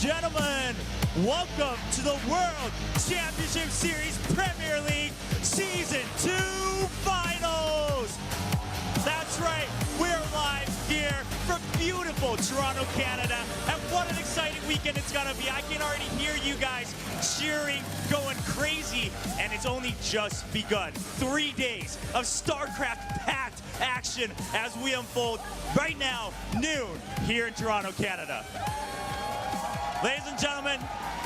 gentlemen, welcome to the World Championship Series Premier League Season 2 Finals. That's right, we're live here from beautiful Toronto, Canada, and what an exciting weekend it's gonna be. I can already hear you guys cheering, going crazy, and it's only just begun. 3 days of StarCraft-packed action as we unfold right now, noon, here in Toronto, Canada. Ladies and gentlemen,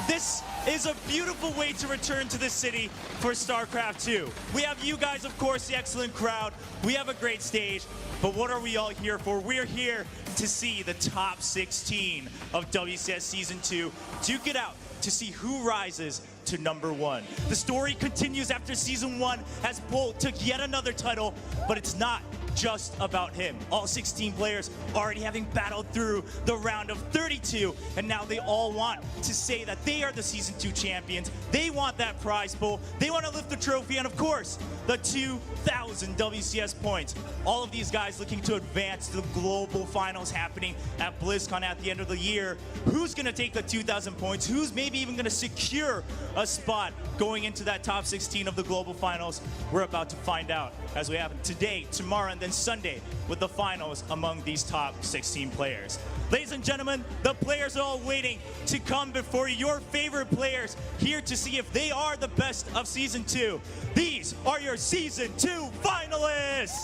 this is a beautiful way to return to the city for StarCraft 2. We have you guys, of course, the excellent crowd. We have a great stage, but what are we all here for? We're here to see the top 16 of WCS Season 2 duke it out to see who rises to #1. The story continues after Season 1 as Bolt took yet another title, but it's not just about him. All 16 players already having battled through the round of 32, and now they all want to say that they are the Season 2 champions. They want that prize pool. They want to lift the trophy, and of course, the 2,000 WCS points. All of these guys looking to advance to the global finals happening at BlizzCon at the end of the year. Who's going to take the 2,000 points? Who's maybe even going to secure a spot going into that top 16 of the global finals? We're about to find out as we have today, tomorrow, and then Sunday with the finals among these top 16 players. Ladies and gentlemen, the players are all waiting to come before you. Your favorite players here to see if they are the best of Season 2. These are your Season 2 finalists!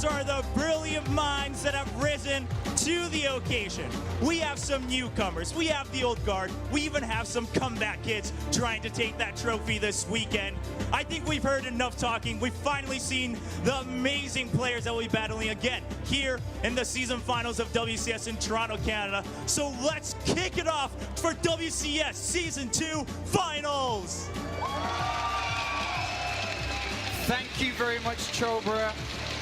Are the brilliant minds that have risen to the occasion. We have some newcomers, we have the old guard, we even have some comeback kids trying to take that trophy this weekend. I think we've heard enough talking. We've finally seen the amazing players that will be battling again here in the season finals of WCS in Toronto, Canada. So let's kick it off for WCS Season 2 Finals. Thank you very much, Chobra.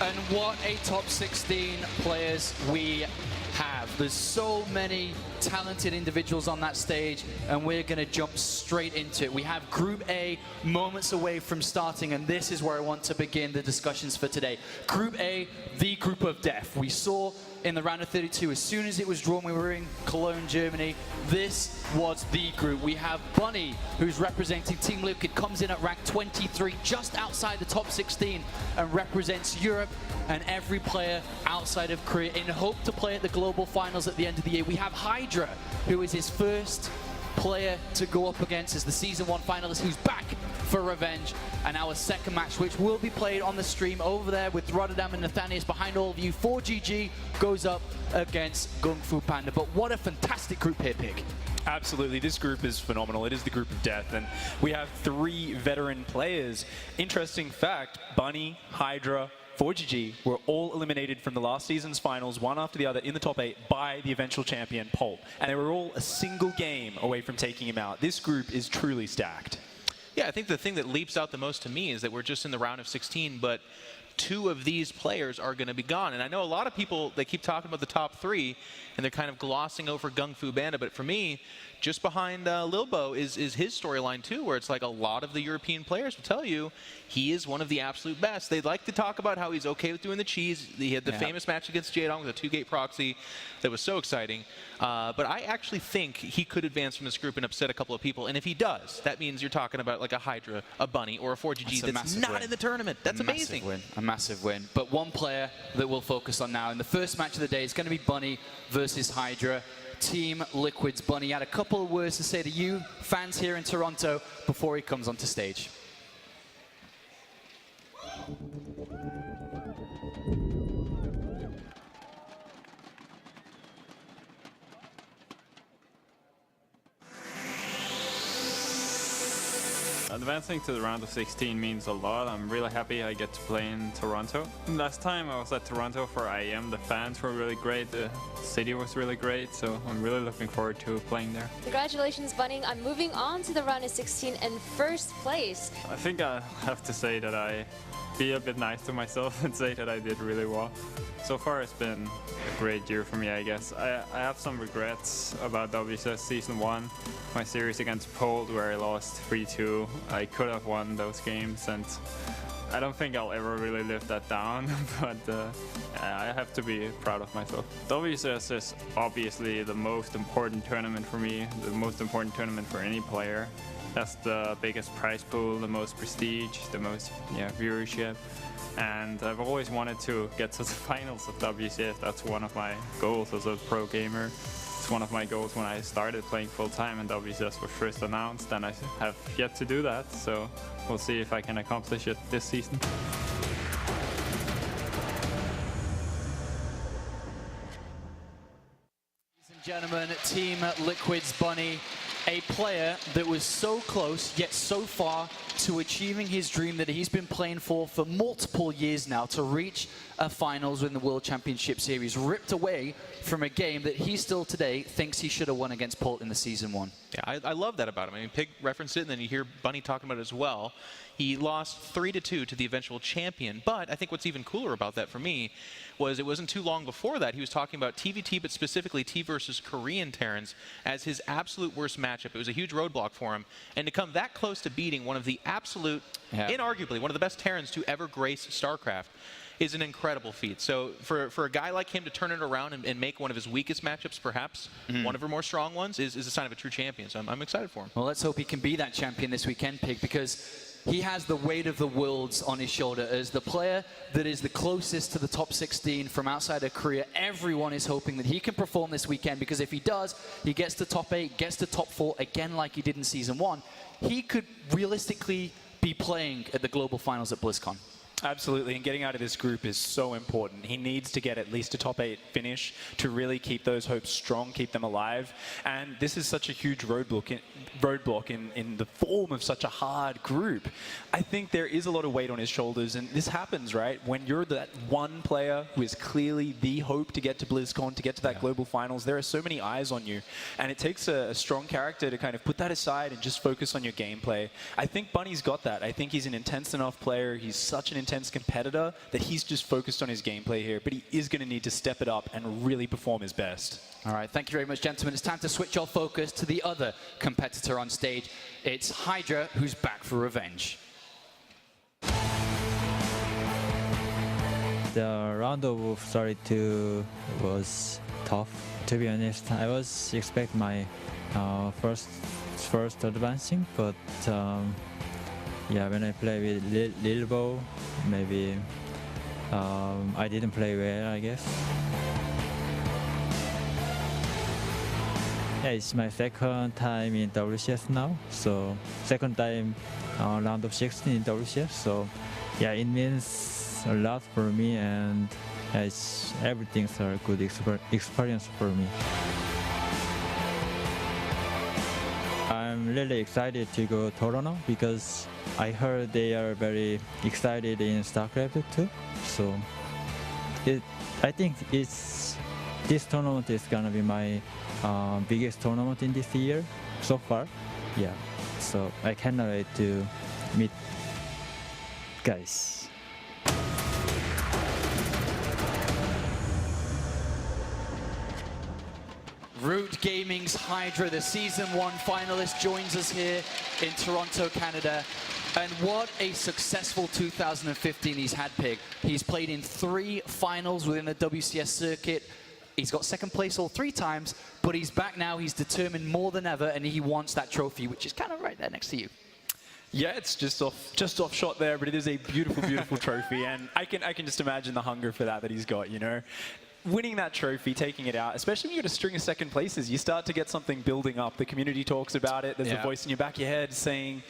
And what a top 16 players we have. There's so many talented individuals on that stage, and we're going to jump straight into it. We have Group A moments away from starting, and this is where I want to begin the discussions for today. Group A, the group of death. We saw in the round of 32, as soon as it was drawn, we were in Cologne, Germany. This was the group. We have Bunny, who's representing Team Liquid, comes in at rank 23, just outside the top 16, and represents Europe and every player outside of Korea in hope to play at the global finals at the end of the year. We have Hydra, who is his first player to go up against as the Season 1 finalist, who's back for revenge. And our second match, which will be played on the stream over there with Rotterdam and Nathanius behind all of you, 4GG goes up against Gung Fu Panda. But what a fantastic group here, Pig. Absolutely, this group is phenomenal. It is the group of death, and we have 3 veteran players. Interesting fact, Bunny, Hydra, 4GG were all eliminated from the last season's finals, one after the other, in the top 8 by the eventual champion, Pulp. And they were all a single game away from taking him out. This group is truly stacked. Yeah, I think the thing that leaps out the most to me is that we're just in the round of 16, but 2 of these players are going to be gone. And I know a lot of people, they keep talking about the top 3, and they're kind of glossing over Gung Fu Panda, but for me, just behind Lilbo is his storyline too, where it's like a lot of the European players will tell you he is one of the absolute best. They'd like to talk about how he's okay with doing the cheese. He had the famous match against Jaedong with a 2-gate proxy that was so exciting. But I actually think he could advance from this group and upset a couple of people. And if he does, that means you're talking about like a Hydra, a Bunny, or a 4GG that's not in the tournament. That's amazing. A massive win. But one player that we'll focus on now in the first match of the day is going to be Bunny versus Hydra. Team Liquid's Bunny had a couple of words to say to you, fans here in Toronto, before he comes onto stage. advancing to the round of 16 means a lot. I'm really happy I get to play in Toronto. Last time I was at Toronto for IEM, the fans were really great, the city was really great, so I'm really looking forward to playing there. Congratulations, Bunny, on moving on to the round of 16 in first place. I think I have to say that I be a bit nice to myself and say that I did really well. So far it's been a great year for me, I guess. I have some regrets about WCS Season 1, my series against Poland where I lost 3-2. I could have won those games and I don't think I'll ever really live that down, but I have to be proud of myself. WCS is obviously the most important tournament for me, the most important tournament for any player. That's the biggest prize pool, the most prestige, the most viewership. And I've always wanted to get to the finals of WCS. That's one of my goals as a pro gamer. It's one of my goals when I started playing full-time and WCS was first announced, and I have yet to do that. So we'll see if I can accomplish it this season. Ladies and gentlemen, Team Liquid's Bunny, a player that was so close yet so far to achieving his dream that he's been playing for multiple years now, to reach a finals in the World Championship Series, ripped away from a game that he still today thinks he should have won against Poland in the Season 1. Yeah, I love that about him. I mean, Pig referenced it, and then you hear Bunny talking about it as well. He lost 3-2 to the eventual champion, but I think what's even cooler about that for me was it wasn't too long before that he was talking about TvT, but specifically T versus Korean Terrans, as his absolute worst matchup. It was a huge roadblock for him, and to come that close to beating one of the absolute, inarguably, one of the best Terrans to ever grace StarCraft is an incredible feat. So for a guy like him to turn it around and make one of his weakest matchups, perhaps one of her more strong ones, is a sign of a true champion. So I'm excited for him. Well, let's hope he can be that champion this weekend, Pig, because he has the weight of the worlds on his shoulder as the player that is the closest to the top 16 from outside of Korea. Everyone is hoping that he can perform this weekend, because if he does, he gets to top 8, gets to top 4, again like he did in Season 1. He could realistically be playing at the Global Finals at BlizzCon. Absolutely, and getting out of this group is so important. He needs to get at least a top 8 finish to really keep those hopes strong, keep them alive. And this is such a huge roadblock in the form of such a hard group. I think there is a lot of weight on his shoulders, and this happens, right? When you're that one player who is clearly the hope to get to BlizzCon, to get to that global finals, there are so many eyes on you. And it takes a strong character to kind of put that aside and just focus on your gameplay. I think Bunny's got that. I think he's an intense enough player. He's such an intense competitor that he's just focused on his gameplay here, but he is going to need to step it up and really perform his best. All right, thank you very much, gentlemen. It's time to switch our focus to the other competitor on stage. It's Hydra, who's back for revenge. The round of 32 was tough. To be honest, I was expect my first advancing, but yeah, when I play with Lilbo, maybe I didn't play well, I guess. Yeah, it's my second time in WCS now, so second time round of 16 in WCS, so yeah, it means a lot for me, and everything's a good experience for me. I'm really excited to go to Toronto because I heard they are very excited in StarCraft too. So I think this tournament is gonna be my biggest tournament in this year so far. Yeah, so I cannot wait to meet guys. Root Gaming's Hydra, the Season 1 finalist, joins us here in Toronto, Canada. And what a successful 2015 he's had, Pig. He's played in 3 finals within the WCS circuit. He's got second place all 3 times, but he's back now. He's determined more than ever, and he wants that trophy, which is kind of right there next to you. Yeah, it's just off shot there, but it is a beautiful, beautiful trophy, and I can just imagine the hunger for that he's got, you know. Winning that trophy, taking it out, especially when you get a string of second places, you start to get something building up. The community talks about it. There's a voice in your back of your head saying,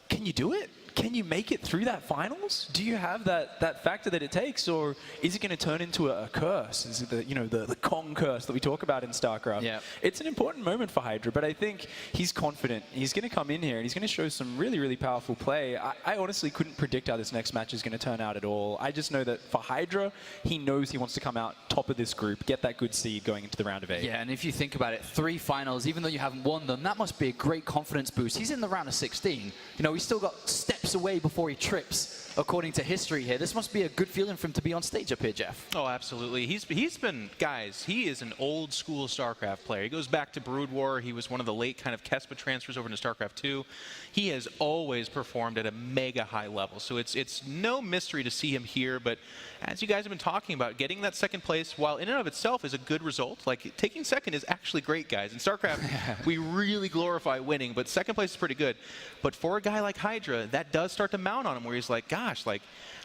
can you do it? can you make it through that finals? Do you have that factor that it takes, or is it going to turn into a curse? Is it the Kong curse that we talk about in StarCraft? Yeah. It's an important moment for Hydra, but I think he's confident. He's going to come in here and he's going to show some really, really powerful play. I honestly couldn't predict how this next match is going to turn out at all. I just know that for Hydra, he knows he wants to come out top of this group, get that good seed going into the round of 8. Yeah, and if you think about it, 3 finals, even though you haven't won them, that must be a great confidence boost. He's in the round of 16. He's still got steps away before he trips, according to history here. This must be a good feeling for him to be on stage up here, Jeff. Oh, absolutely. He's been, guys, he is an old school StarCraft player. He goes back to Brood War. He was one of the late kind of Kespa transfers over into StarCraft 2. He has always performed at a mega high level. So it's no mystery to see him here. But as you guys have been talking about, getting that second place, while in and of itself is a good result, like taking second is actually great, guys. In StarCraft, we really glorify winning, but second place is pretty good. But for a guy like Hydra, that does start to mount on him, where he's like, gosh, like,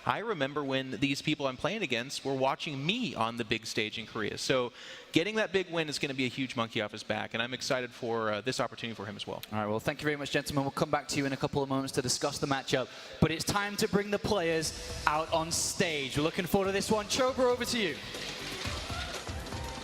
I remember when these people I'm playing against were watching me on the big stage in Korea. So getting that big win is going to be a huge monkey off his back, and I'm excited for this opportunity for him as well. All right, well, thank you very much, gentlemen. We'll come back to you in a couple of moments to discuss the matchup. But it's time to bring the players out on stage. We're looking forward to this one. Chobra, over to you.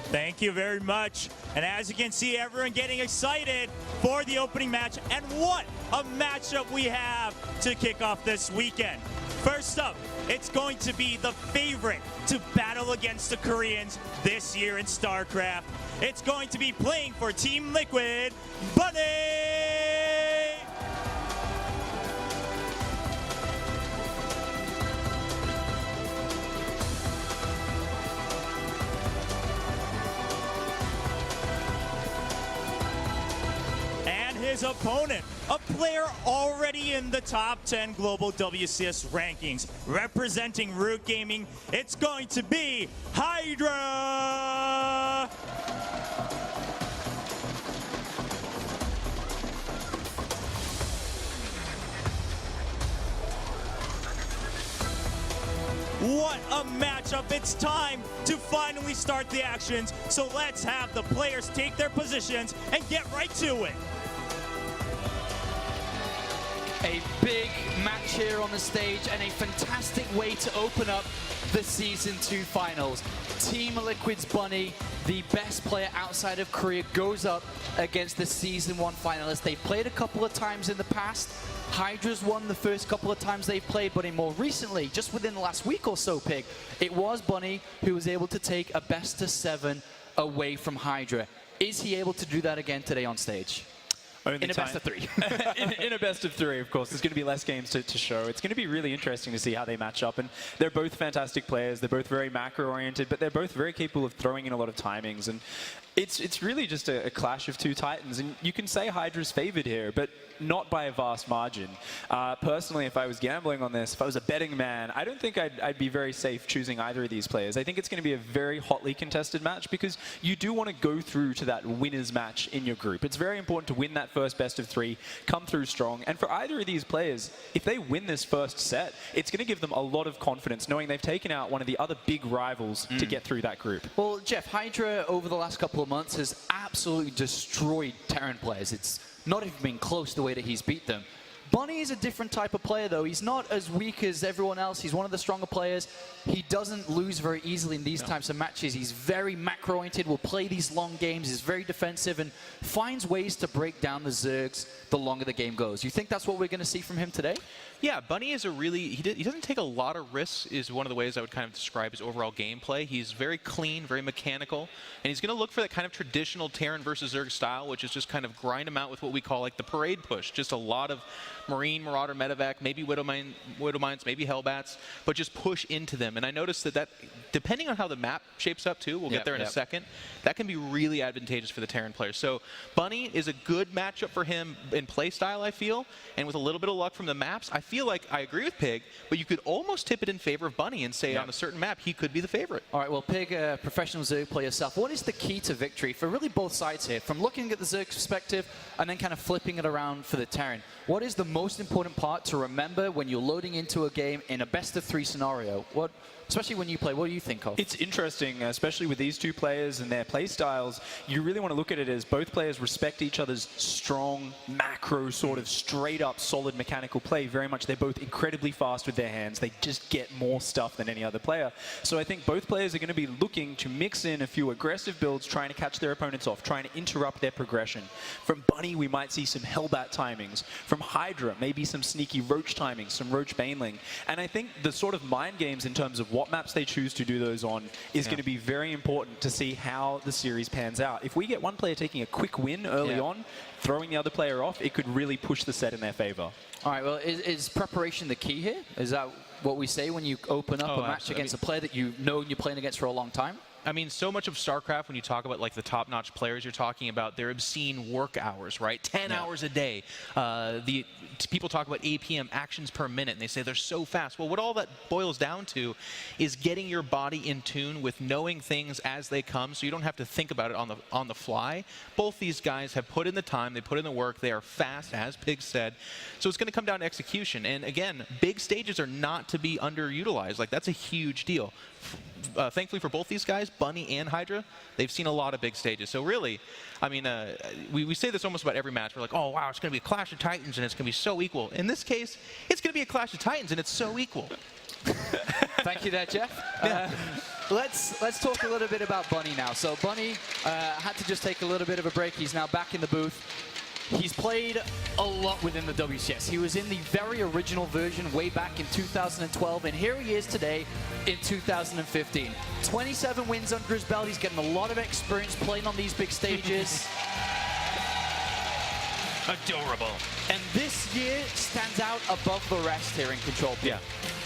Thank you very much. And as you can see, everyone getting excited for the opening match. And what a matchup we have to kick off this weekend. First up, it's going to be the favorite to battle against the Koreans this year in StarCraft. It's going to be playing for Team Liquid, Bunny! His opponent, a player already in the top 10 global WCS rankings, representing Root Gaming, it's going to be Hydra! What a matchup. It's time to finally start the actions. So let's have the players take their positions and get right to it. A big match here on the stage and a fantastic way to open up the Season 2 finals. Team Liquid's Bunny, the best player outside of Korea, goes up against the Season 1 finalists. They've played a couple of times in the past. Hydra's won the first couple of times they've played, but more recently, just within the last week or so, Pig, it was Bunny who was able to take a best of 7 away from Hydra. Is he able to do that again today on stage? In a best of 3. in a best of 3, of course. There's going to be less games to show. It's going to be really interesting to see how they match up. And they're both fantastic players. They're both very macro-oriented, but they're both very capable of throwing in a lot of timings. And it's really just a clash of 2 titans. And you can say Hydra's favored here, but not by a vast margin. Personally, if I was gambling on this, if I was a betting man, I don't think I'd be very safe choosing either of these players. I think it's going to be a very hotly contested match because you do want to go through to that winner's match in your group. It's very important to win that first best of 3, come through strong. And for either of these players, if they win this first set, it's going to give them a lot of confidence knowing they've taken out one of the other big rivals to get through that group. Well, Jeff, Hydra over the last couple of months has absolutely destroyed Terran players. It's not even been close to the way that he's beat them. Bunny is a different type of player, though. He's not as weak as everyone else. He's one of the stronger players. He doesn't lose very easily in these types of matches. He's very macro-oriented, will play these long games, is very defensive, and finds ways to break down the Zergs the longer the game goes. You think that's what we're going to see from him today? Yeah, Bunny is a really, he doesn't take a lot of risks, is one of the ways I would kind of describe his overall gameplay. He's very clean, very mechanical, and he's going to look for that kind of traditional Terran versus Zerg style, which is just kind of grind him out with what we call like the parade push. Just a lot of Marine, Marauder, Medevac, maybe Widowmines, maybe Hellbats, but just push into them. And I noticed that depending on how the map shapes up too, we'll get there in a second, that can be really advantageous for the Terran players. So Bunny is a good matchup for him in play style, I feel, and with a little bit of luck from the maps, I feel like I agree with Pig, but you could almost tip it in favor of Bunny and say on a certain map he could be the favorite. All right, well, Pig, professional Zerg player yourself, what is the key to victory for really both sides here? From looking at the Zerg perspective and then kind of flipping it around for the Terran, what is the most important part to remember when you're loading into a game in a best of 3 scenario? especially when you play. What do you think of? It's interesting, especially with these two players and their play styles. You really want to look at it as both players respect each other's strong, macro, sort of straight-up, solid mechanical play very much. They're both incredibly fast with their hands. They just get more stuff than any other player. So I think both players are going to be looking to mix in a few aggressive builds, trying to catch their opponents off, trying to interrupt their progression. From Bunny, we might see some Hellbat timings. From Hydra, maybe some sneaky Roach timings, some Roach Baneling. And I think the sort of mind games in terms of what maps they choose to do those on is going to be very important to see how the series pans out. If we get one player taking a quick win early on, throwing the other player off, it could really push the set in their favor. All right, well, is preparation the key here? Is that what we say when you open up a match absolutely. against a player that you know you're playing against for a long time? I mean, so much of StarCraft, when you talk about like the top-notch players you're talking about, they're obscene work hours, right? 10 hours a day. People talk about APM, actions per minute, and they say they're so fast. Well, what all that boils down to is getting your body in tune with knowing things as they come, so you don't have to think about it on the fly. Both these guys have put in the time, they put in the work, they are fast, as Pig said. So it's going to come down to execution. And again, big stages are not to be underutilized. Like, that's a huge deal. Thankfully for both these guys, Bunny and Hydra, they've seen a lot of big stages. So really, I mean, we say this almost about every match. We're like, oh, wow, it's going to be a Clash of Titans, and it's going to be so equal. In this case, it's going to be a Clash of Titans, and it's so equal. Thank you there, Jeff. Let's talk a little bit about Bunny now. So Bunny had to just take a little bit of a break. He's now back in the booth. He's played a lot within the WCS. He was in the very original version way back in 2012, and here he is today in 2015. 27 wins under his belt. He's getting a lot of experience playing on these big stages. Adorable. And this year stands out above the rest here in Control P.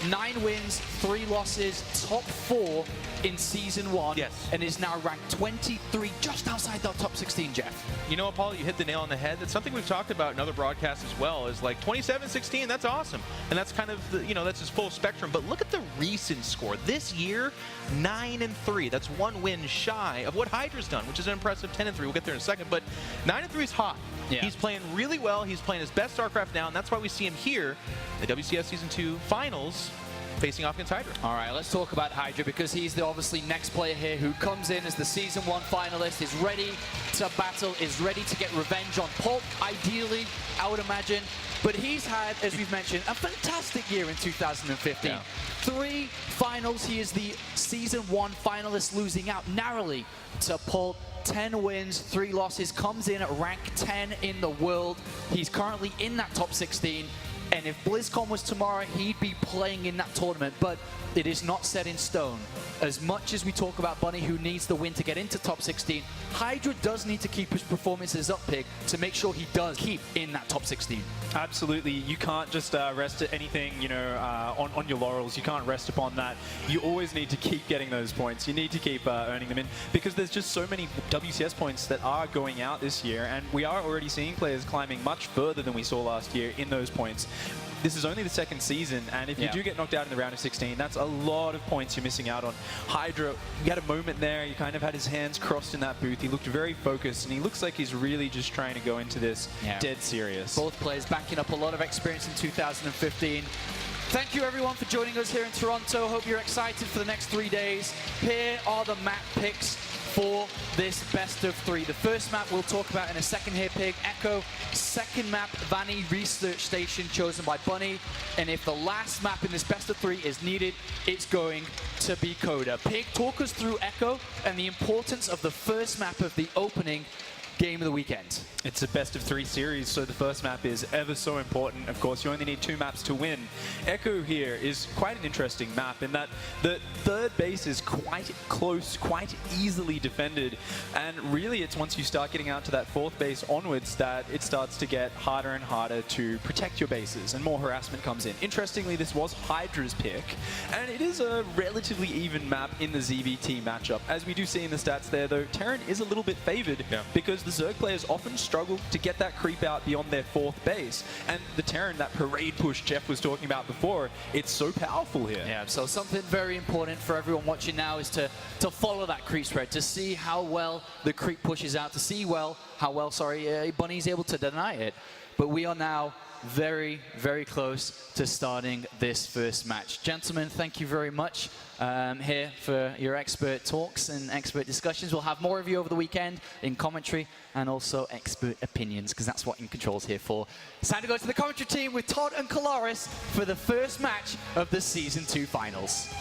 9 wins, 3 losses, top 4 in Season 1. And is now ranked 23, just outside that top 16, Jeff. You know what, Paul? You hit the nail on the head. That's something we've talked about in other broadcasts as well, is like 27-16, that's awesome. And that's kind of, that's his full spectrum. But look at the recent score. This year, 9-3. That's 1 win shy of what Hydra's done, which is an impressive 10-3. We'll get there in a second. But 9-3 is hot. He's playing really well. He's playing his best StarCraft now, and that's why we see him here in the WCS Season 2 Finals, facing off against Hydra. All right, let's talk about Hydra, because he's the obviously next player here who comes in as the Season 1 finalist, is ready to battle, is ready to get revenge on Pulp, ideally, I would imagine. But he's had, as we've mentioned, a fantastic year in 2015. 3 finals. He is the Season 1 finalist, losing out narrowly to Pulp. 10 wins, 3 losses, comes in at rank 10 in the world. He's currently in that top 16. And if BlizzCon was tomorrow, he'd be playing in that tournament. But it is not set in stone. As much as we talk about Bunny, who needs the win to get into top 16, Hydra does need to keep his performances up, Pig, to make sure he does keep in that top 16. Absolutely. You can't just rest at anything, on your laurels. You can't rest upon that. You always need to keep getting those points. You need to keep earning them in, because there's just so many WCS points that are going out this year, and we are already seeing players climbing much further than we saw last year in those points. This is only the 2nd season, and if you do get knocked out in the round of 16, that's a lot of points you're missing out on. Hydra, he had a moment there. He kind of had his hands crossed in that booth. He looked very focused, and he looks like he's really just trying to go into this dead serious. Both players backing up a lot of experience in 2015. Thank you, everyone, for joining us here in Toronto. Hope you're excited for the next 3 days. Here are the map picks for this best of 3. The first map we'll talk about in a second here, Pig, Echo. Second map, Vanny Research Station, chosen by Bunny. And if the last map in this best of 3 is needed, it's going to be Coda. Pig, talk us through Echo and the importance of the first map of the opening game of the weekend. It's a best of 3 series, so the first map is ever so important. Of course, you only need 2 maps to win. Echo here is quite an interesting map in that the third base is quite close, quite easily defended, and really it's once you start getting out to that 4th base onwards that it starts to get harder and harder to protect your bases, and more harassment comes in. Interestingly, this was Hydra's pick, and it is a relatively even map in the ZVT matchup. As we do see in the stats there, though, Terran is a little bit favored because the Zerg players often struggle to get that creep out beyond their 4th base. And the Terran, that parade push Jeff was talking about before, it's so powerful here. Yeah, so something very important for everyone watching now is to follow that creep spread, to see how well the creep pushes out, to see how well Bunny's able to deny it. but we are now very, very close to starting this first match. Gentlemen, thank you very much here for your expert talks and expert discussions. We'll have more of you over the weekend in commentary and also expert opinions, because that's what In Control's here for. It's time to go to the commentary team with Todd and Kolaris for the first match of the Season 2 Finals.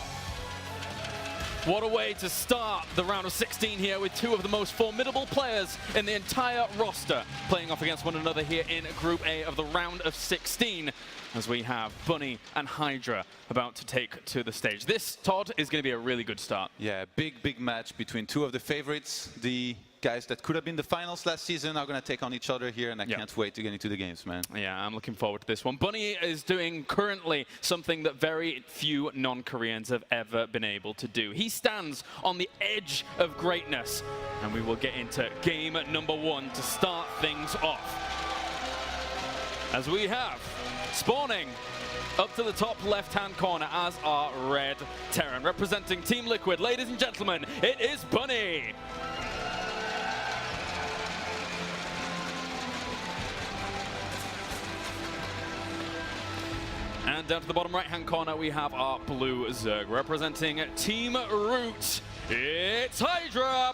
What a way to start the round of 16 here, with two of the most formidable players in the entire roster playing off against one another here in Group A of the round of 16, as we have Bunny and Hydra about to take to the stage. This, Todd, is going to be a really good start. Yeah, big match between two of the favorites. The guys that could have been the finals last season are going to take on each other here, and I can't wait to get into the games, man. Yeah, I'm looking forward to this one. Bunny is doing currently something that very few non-Koreans have ever been able to do. He stands on the edge of greatness, and we will get into game number 1 to start things off. As we have spawning up to the top left-hand corner as our red Terran, representing Team Liquid. Ladies and gentlemen, it is Bunny. And down to the bottom right-hand corner, we have our blue Zerg. Representing Team Root, it's Hydra!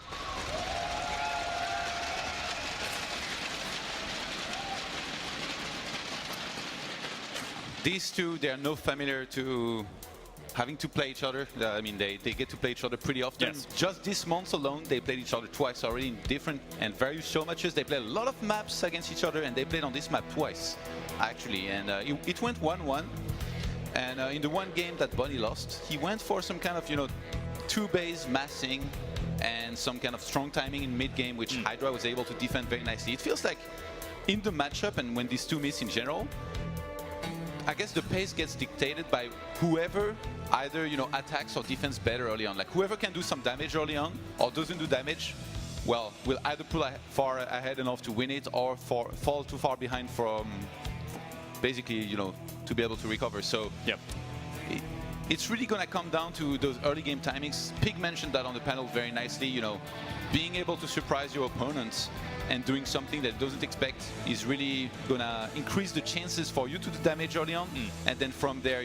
These two, they are no familiar to having to play each other. I mean, they get to play each other pretty often. Yes. Just this month alone, they played each other twice already in different and various show matches. They played a lot of maps against each other, and they played on this map twice, actually. And it went 1-1. And in the one game that Bunny lost, he went for some kind of, 2-base massing and some kind of strong timing in mid-game, which Hydra was able to defend very nicely. It feels like in the matchup, and when these two miss in general, I guess the pace gets dictated by whoever either, attacks or defends better early on. Like whoever can do some damage early on or doesn't do damage, well, will either pull far ahead enough to win it or fall too far behind from basically, to be able to recover. So it's really going to come down to those early game timings. Pig mentioned that on the panel very nicely, being able to surprise your opponents and doing something that doesn't expect is really going to increase the chances for you to do damage early on. And then from there,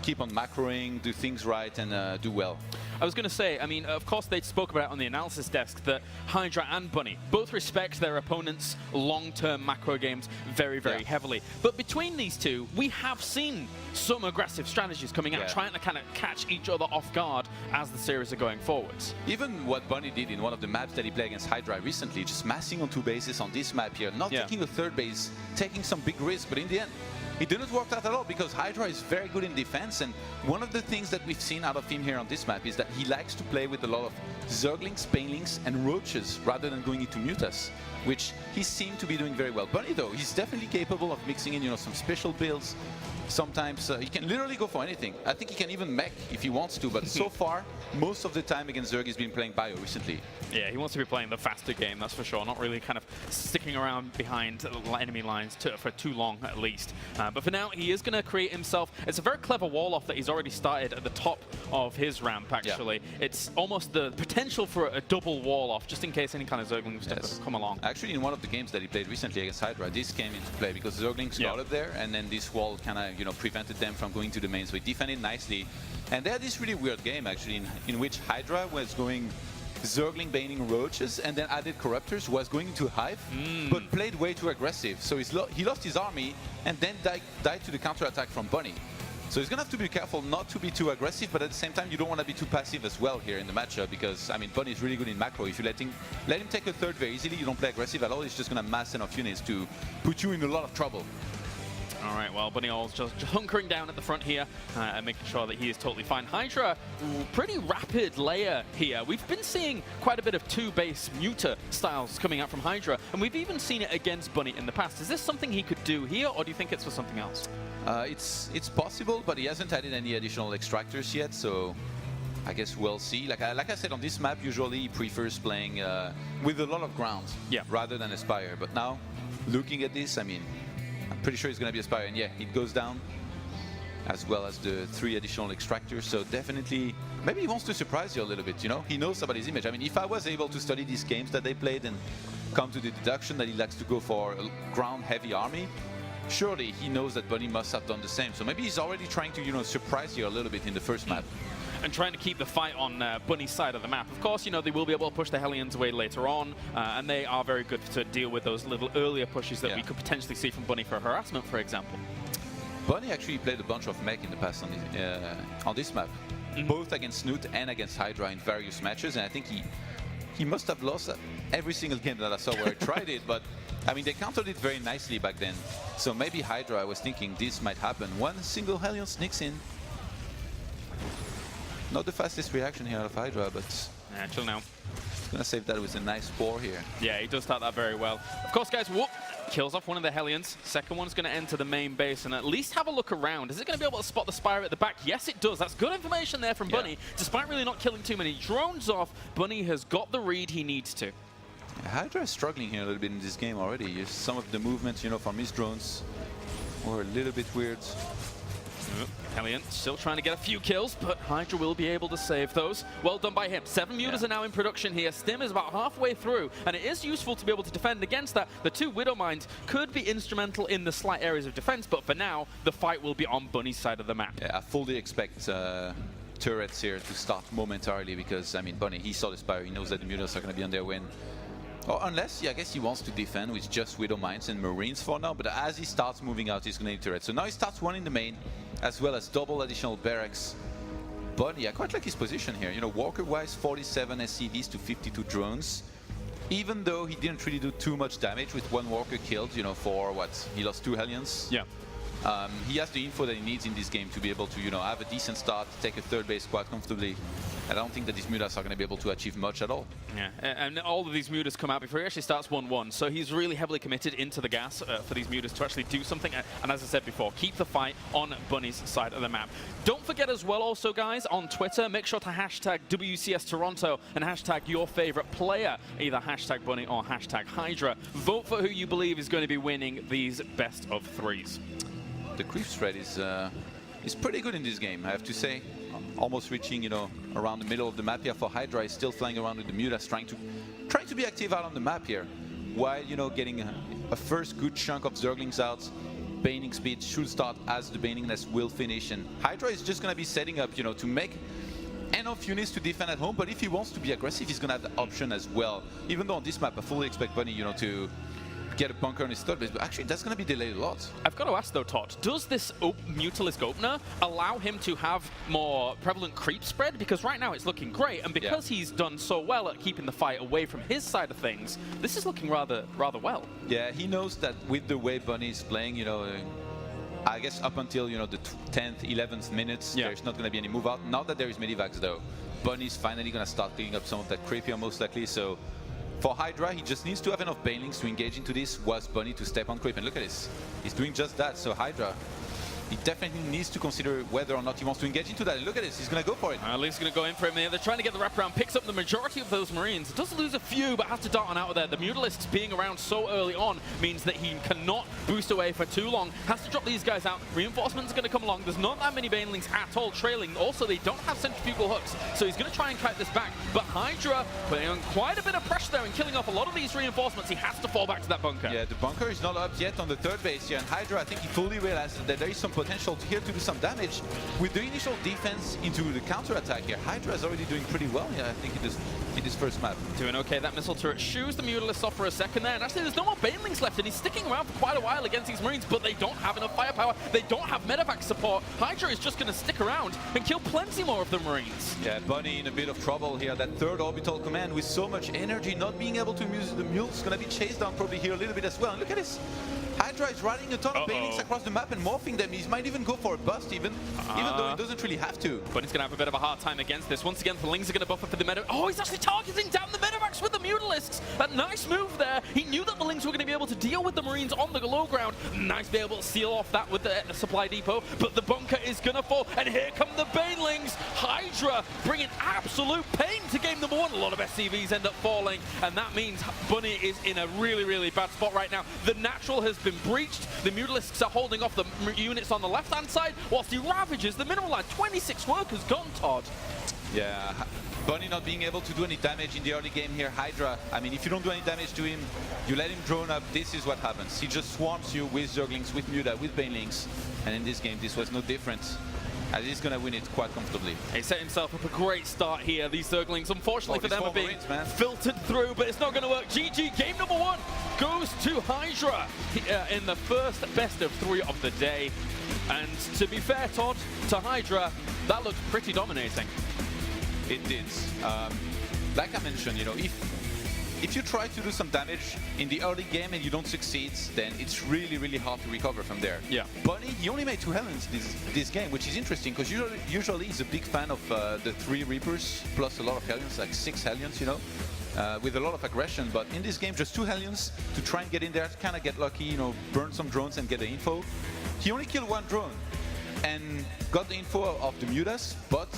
keep on macroing, do things right, and do well. I was going to say, I mean, of course, they spoke about it on the analysis desk that Hydra and Bunny both respect their opponents' long-term macro games very, very heavily. But between these two, we have seen some aggressive strategies coming out, trying to kind of catch each other off guard as the series are going forwards. Even what Bunny did in one of the maps that he played against Hydra recently, just massing on 2 bases on this map here, not taking a 3rd base, taking some big risk, but in the end, it didn't work out at all because Hydra is very good in defense, and one of the things that we've seen out of him here on this map is that he likes to play with a lot of Zerglings, Banelings, and Roaches rather than going into Mutas, which he seemed to be doing very well. Bunny, though, he's definitely capable of mixing in, some special builds. Sometimes he can literally go for anything. I think he can even mech if he wants to, but so far, most of the time against Zerg, he's been playing Bio recently. Yeah, he wants to be playing the faster game, that's for sure. Not really kind of sticking around behind enemy lines for too long, at least. But for now, he is going to create himself. It's a very clever wall-off that he's already started at the top of his ramp, actually. It's almost the potential for a double wall-off, just in case any kind of Zerglings come along. Actually, in one of the games that he played recently against Hydra, this came into play because Zerglings got up there, and then this wall kind of, prevented them from going to the main. So he defended nicely. And they had this really weird game, actually, in which Hydra was going Zergling, Baning, Roaches, and then added Corruptors, was going into Hive, but played way too aggressive. So he lost his army and then died to the counter-attack from Bunny. So he's going to have to be careful not to be too aggressive, but at the same time, you don't want to be too passive as well here in the matchup because, I mean, Bunny is really good in macro. If you let him take a 3rd very easily, you don't play aggressive at all, he's just going to mass enough units to put you in a lot of trouble. All right, well, Bunny All's just hunkering down at the front here and making sure that he is totally fine. Hydra, pretty rapid layer here. We've been seeing quite a bit of 2-base muta styles coming out from Hydra, and we've even seen it against Bunny in the past. Is this something he could do here, or do you think it's for something else? It's possible, but he hasn't added any additional extractors yet, so I guess we'll see. Like I said, on this map, usually he prefers playing with a lot of ground rather than Aspire. But now, looking at this, I mean, I'm pretty sure it's going to be Aspire. And yeah, it goes down, as well as the 3 additional extractors. So definitely, maybe he wants to surprise you a little bit, He knows about his image. I mean, if I was able to study these games that they played and come to the deduction that he likes to go for a ground-heavy army. Surely he knows that Bunny must have done the same. So maybe he's already trying to, you know, surprise you a little bit in the first map. And trying to keep the fight on Bunny's side of the map. Of course, you know, they will be able to push the Hellions away later on, and they are very good to deal with those little earlier pushes that we could potentially see from Bunny for harassment, for example. Bunny actually played a bunch of mech in the past on this map, both against Snoot and against Hydra in various matches, and I think he must have lost every single game that I saw where I tried it, but I mean, they countered it very nicely back then. So maybe Hydra, I was thinking this might happen. One single Hellion sneaks in. Not the fastest reaction here out of Hydra, but Chill now. Gonna save that with a nice 4 here. Yeah, he does start that very well. Of course, guys, whoop, kills off one of the Hellions. Second one's going to enter the main base and at least have a look around. Is it going to be able to spot the Spire at the back? Yes, it does. That's good information there from Bunny. Despite really not killing too many drones off, Bunny has got the read he needs to. Hydra is struggling here a little bit in this game already. Some of the movements, you know, from his drones were a little bit weird. Hellion still trying to get a few kills, but Hydra will be able to save those. Well done by him. 7 mutas are now in production here. Stim is about halfway through, and it is useful to be able to defend against that. The 2 Widow Mines could be instrumental in the slight areas of defense, but for now, the fight will be on Bunny's side of the map. Yeah, I fully expect turrets here to start momentarily because, I mean, Bunny, he saw the Spire. He knows that the mutas are going to be on their win. Or unless, I guess he wants to defend with just Widow Mines and Marines for now, but as he starts moving out, he's going to need turrets. So now he starts one in the main, as well as double additional barracks. Bunny, I quite like his position here. You know, Walker-wise, 47 SCVs to 52 drones. Even though he didn't really do too much damage with 1 Walker killed, you know, for what? He lost 2 Hellions? Yeah. He has the info that he needs in this game to be able to, you know, have a decent start, take a 3rd base quite comfortably. I don't think that these mutas are going to be able to achieve much at all. Yeah, and all of these mutas come out before he actually starts 1-1, so he's really heavily committed into the gas for these mutas to actually do something, and as I said before, keep the fight on Bunny's side of the map. Don't forget as well also, guys, on Twitter, make sure to hashtag WCS Toronto and hashtag your favorite player, either hashtag Bunny or hashtag Hydra. Vote for who you believe is going to be winning these best of 3s. The creep spread is pretty good in this game, I have to say. Almost reaching, you know, around the middle of the map here for Hydra. Is still flying around with the mutas, trying to be active out on the map here, while, you know, getting a first good chunk of Zerglings out. Baning speed should start as the Baning nest will finish, and Hydra is just going to be setting up, you know, to make enough units to defend at home. But if he wants to be aggressive, he's going to have the option as well. Even though on this map, I fully expect Bunny, you know, to get a bunker on his 3rd base, but actually that's going to be delayed a lot. I've got to ask though, Todd, does this Mutalisk opener allow him to have more prevalent creep spread? Because right now it's looking great, and because he's done so well at keeping the fight away from his side of things, this is looking rather well. Yeah, he knows that with the way Bunny is playing, you know, I guess up until, you know, the 10th, 11th minutes, there's not going to be any move out. Now that there is Medivacs though, Bunny's finally going to start picking up some of that creep here most likely, so for Hydra, he just needs to have enough Banelings to engage into this, whilst Bunny to step on creep. And look at this, he's doing just that. So Hydra, he definitely needs to consider whether or not he wants to engage into that. And look at this, he's going to go for it. Lee's going to go in for him here. They're trying to get the wraparound, picks up the majority of those Marines. Does lose a few, but has to dart on out of there. The Mutalisks being around so early on means that he cannot boost away for too long. Has to drop these guys out. Reinforcements are going to come along. There's not that many Banelings at all trailing. Also, they don't have centrifugal hooks, so he's going to try and kite this back. But Hydra putting on quite a bit of pressure there and killing off a lot of these reinforcements. He has to fall back to that bunker. Yeah, the bunker is not up yet on the 3rd base here, and Hydra, I think he fully realizes that there is some potential here to do some damage. With the initial defense into the counter-attack here, Hydra is already doing pretty well here, I think, in this first map. Doing okay. That missile turret shoos the Mutalisk off for a second there, and actually there's no more Banelings left, and he's sticking around for quite a while against these Marines, but they don't have enough firepower. They don't have medevac support. Hydra is just going to stick around and kill plenty more of the Marines. Yeah, Bunny in a bit of trouble here. That 3rd orbital command with so much energy, not being able to use the mules, going to be chased down probably here a little bit as well. And look at this. Hydra is riding a ton of Banelings across the map and morphing them. He might even go for a bust even though he doesn't really have to. But he's going to have a bit of a hard time against this. Once again, the Lings are going to buffer for the medevac. Oh, he's actually targeting down the medevacs with the Mutalisks. A nice move there. He knew that the Lings were going to be able to deal with the Marines on the low ground. Nice to be able to seal off that with the supply depot. But the bunker is going to fall. And here come the Banelings. Hydra bringing absolute pain to game number 1. A lot of SCVs end up falling. And that means Bunny is in a really, really bad spot right now. The natural has been breached. The Mutalisks are holding off the units on the left-hand side, whilst he ravages the mineral line. 26 workers gone, Todd. Yeah, Bunny not being able to do any damage in the early game here. Hydra, I mean, if you don't do any damage to him, you let him drone up, this is what happens. He just swarms you with Zerglings, with Muta, with Banelings. And in this game, this was no different. And he's going to win it quite comfortably. He set himself up a great start here. These Zerglings, unfortunately for them, are being filtered through, but it's not going to work. GG, game number 1 goes to Hydra in the first best of 3 of the day. And to be fair, Todd, to Hydra, that looked pretty dominating. It did. Like I mentioned, you know, if you try to do some damage in the early game and you don't succeed, then it's really, really hard to recover from there. Yeah. Bunny, he only made 2 Hellions this game, which is interesting because usually he's a big fan of the 3 Reapers plus a lot of Hellions, like 6 Hellions, you know, with a lot of aggression. But in this game, just 2 Hellions to try and get in there, kind of get lucky, you know, burn some drones and get the info. He only killed 1 drone and got the info of the Mutas, but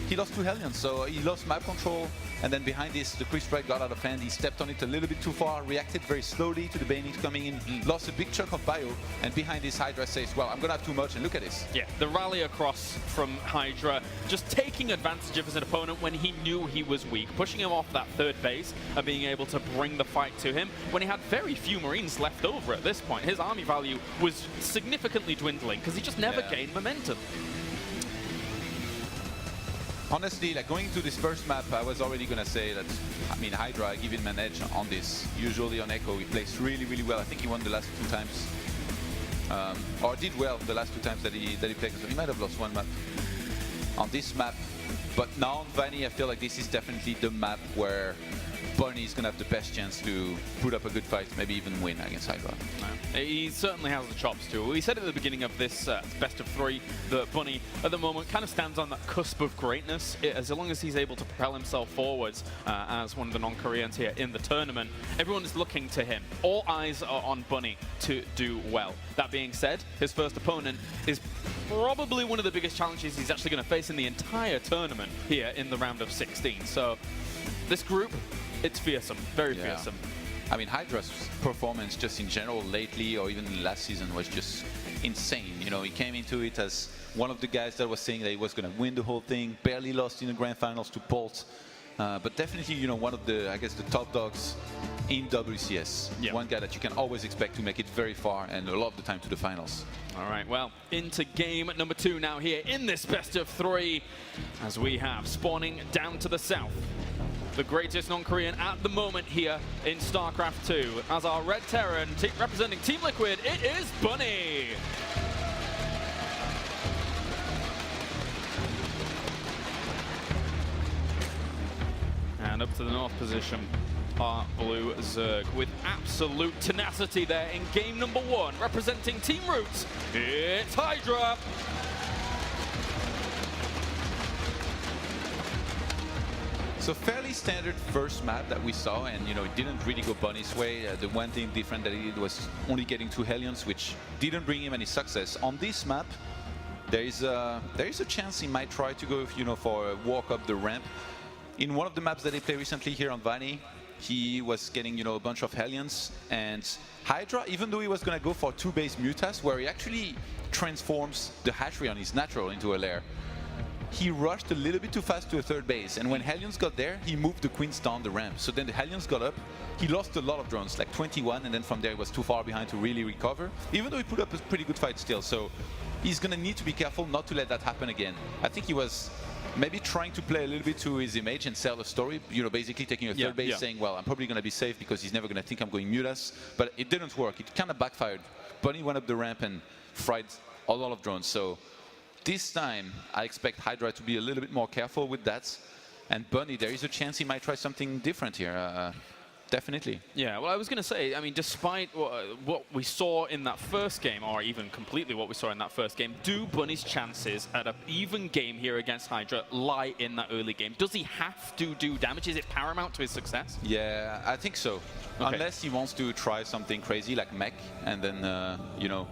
he lost 2 Hellions, so he lost map control, and then behind this, the Quick Strike got out of hand. He stepped on it a little bit too far, reacted very slowly to the Banelings coming in, lost a big chunk of bio, and behind this, Hydra says, well, I'm gonna have too much, and look at this. Yeah, the rally across from Hydra, just taking advantage of his opponent when he knew he was weak, pushing him off that 3rd base, and being able to bring the fight to him when he had very few Marines left over at this point. His army value was significantly dwindling, because he just never gained momentum. Honestly, like going to this first map, I was already gonna say that, I mean, Hydra, I give him an edge on this. Usually on Echo, he plays really, really well. I think he won the last 2 times, or did well the last 2 times that he played. So he might have lost 1 map on this map, but now on Vanny, I feel like this is definitely the map where Bunny is going to have the best chance to put up a good fight, maybe even win against Hydra. He certainly has the chops too. We said at the beginning of this best of 3 that Bunny at the moment kind of stands on that cusp of greatness. As long as he's able to propel himself forwards as one of the non-Koreans here in the tournament, everyone is looking to him. All eyes are on Bunny to do well. That being said, his first opponent is probably one of the biggest challenges he's actually going to face in the entire tournament here in the round of 16. So this group, it's fearsome, very fearsome. I mean, Hydra's performance just in general lately or even last season was just insane. You know, he came into it as one of the guys that was saying that he was going to win the whole thing, barely lost in the grand finals to Bolt. But definitely, you know, one of the, I guess, the top dogs in WCS. Yeah. One guy that you can always expect to make it very far and a lot of the time to the finals. All right, well, into game number 2 now here in this best of 3, as we have spawning down to the south, the greatest non-Korean at the moment here in StarCraft 2. As our Red Terran representing Team Liquid, it is Bunny. And up to the north position, our blue Zerg with absolute tenacity there in game number 1, representing Team Roots, it's Hydra. So fairly standard first map that we saw, and you know, it didn't really go Bunny's way. The one thing different that he did was only getting 2 Hellions, which didn't bring him any success. On this map, there is a chance he might try to go, you know, for a walk up the ramp. In one of the maps that they played recently here on Vanny, he was getting, you know, a bunch of Hellions, and Hydra, even though he was going to go for 2 base Mutas, where he actually transforms the hatchery on his natural into a lair, he rushed a little bit too fast to a 3rd base, and when Hellions got there, he moved the Queens down the ramp. So then the Hellions got up, he lost a lot of drones, like 21, and then from there he was too far behind to really recover, even though he put up a pretty good fight still. So he's going to need to be careful not to let that happen again. I think he was maybe trying to play a little bit to his image and sell a story, you know, basically taking a 3rd base, saying, well, I'm probably going to be safe because he's never going to think I'm going Mutas. But it didn't work. It kind of backfired. Bunny went up the ramp and fried a lot of drones. So this time, I expect Hydra to be a little bit more careful with that. And Bunny, there is a chance he might try something different here. Definitely. Yeah, well, I was going to say, I mean, despite what we saw in that first game, or even completely what we saw in that first game, do Bunny's chances at an even game here against Hydra lie in that early game? Does he have to do damage? Is it paramount to his success? Yeah, I think so. Okay. Unless he wants to try something crazy like mech, and then, you know,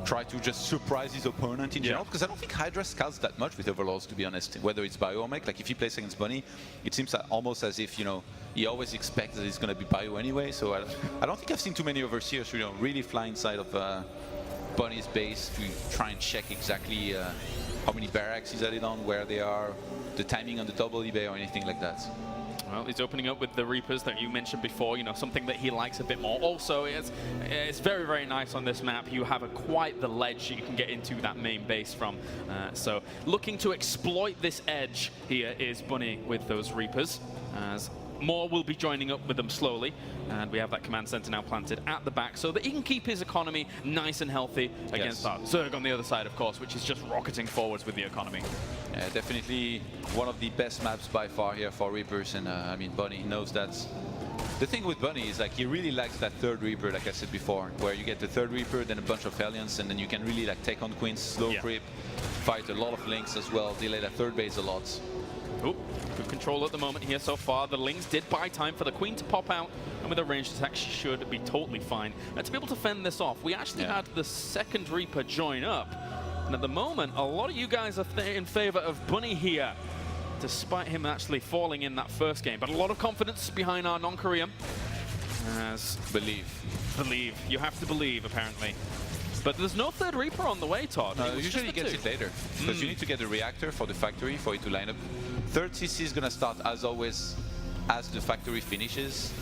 try to just surprise his opponent in general, because I don't think Hydra scouts that much with Overlords, to be honest, whether it's bio or mech. Like if he plays against Bunny, it seems almost as if, you know, he always expects that it's going to be bio anyway. So I don't think I've seen too many Overseers, you know, really fly inside of Bunny's base to try and check exactly how many barracks he's added on, where they are, the timing on the double eBay or anything like that. Well, he's opening up with the Reapers that you mentioned before, you know, something that he likes a bit more. Also, it's very, very nice on this map. You have quite the ledge you can get into that main base from. So looking to exploit this edge here is Bunny with those Reapers, as more will be joining up with them slowly. And we have that command center now planted at the back so that he can keep his economy nice and healthy against that Zerg on the other side, of course, which is just rocketing forwards with the economy. Yeah, definitely one of the best maps by far here for Reapers, and I mean, Bunny knows that. The thing with Bunny is like he really likes that third Reaper, like I said before, where you get the third Reaper, then a bunch of Hellions, and then you can really like take on Queens, slow creep, fight a lot of Lings as well, delay that third base a lot. Oh, good control at the moment here so far. The Lings did buy time for the Queen to pop out, and with a ranged attack, she should be totally fine. And to be able to fend this off, we actually had the second Reaper join up. And at the moment, a lot of you guys are in favor of Bunny here, despite him actually falling in that first game. But a lot of confidence behind our non-Korean. As believe. You have to believe, apparently. But there's no third Reaper on the way, Todd. Usually he gets it later, because you need to get a reactor for the factory for it to line up. Third CC is going to start, as always, as the factory finishes.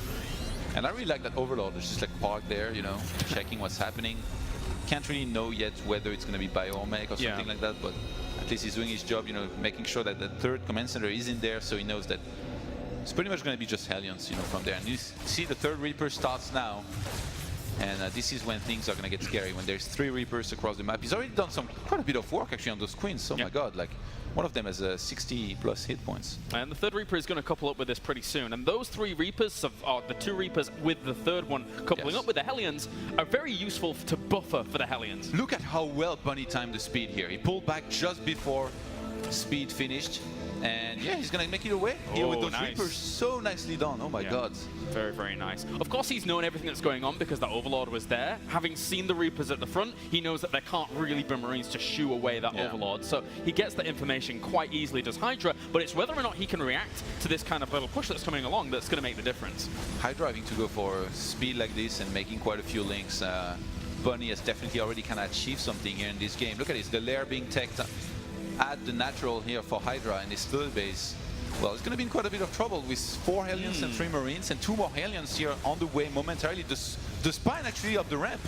And I really like that Overlord. It's just like parked there, you know, checking what's happening. Can't really know yet whether it's going to be bio or mech or something like that, but at least he's doing his job, you know, making sure that the third command center is in there, so he knows that it's pretty much going to be just Hellions, you know, from there. And you see the third Reaper starts now. And this is when things are going to get scary, when there's 3 Reapers across the map. He's already done quite a bit of work actually on those Queens. Oh my god, like one of them has 60 plus hit points. And the third Reaper is going to couple up with this pretty soon. And those 3 Reapers, the 2 Reapers with the third one coupling up with the Hellions, are very useful to buffer for the Hellions. Look at how well Bunny timed the speed here. He pulled back just before speed finished. And yeah, he's going to make it away here with those Reapers. So nicely done. Oh my god. Very, very nice. Of course, he's known everything that's going on because the Overlord was there. Having seen the Reapers at the front, he knows that there can't really be Marines to shoo away that Overlord. So he gets that information quite easily, does Hydra, but it's whether or not he can react to this kind of little push that's coming along that's going to make the difference. Hydra having to go for speed like this and making quite a few links. Bunny has definitely already kind of achieved something here in this game. Look at this, the lair being teched at the natural here for Hydra in his third base. Well, it's going to be in quite a bit of trouble with 4 Hellions and 3 Marines and 2 more Hellions here on the way momentarily. The spine actually up the ramp.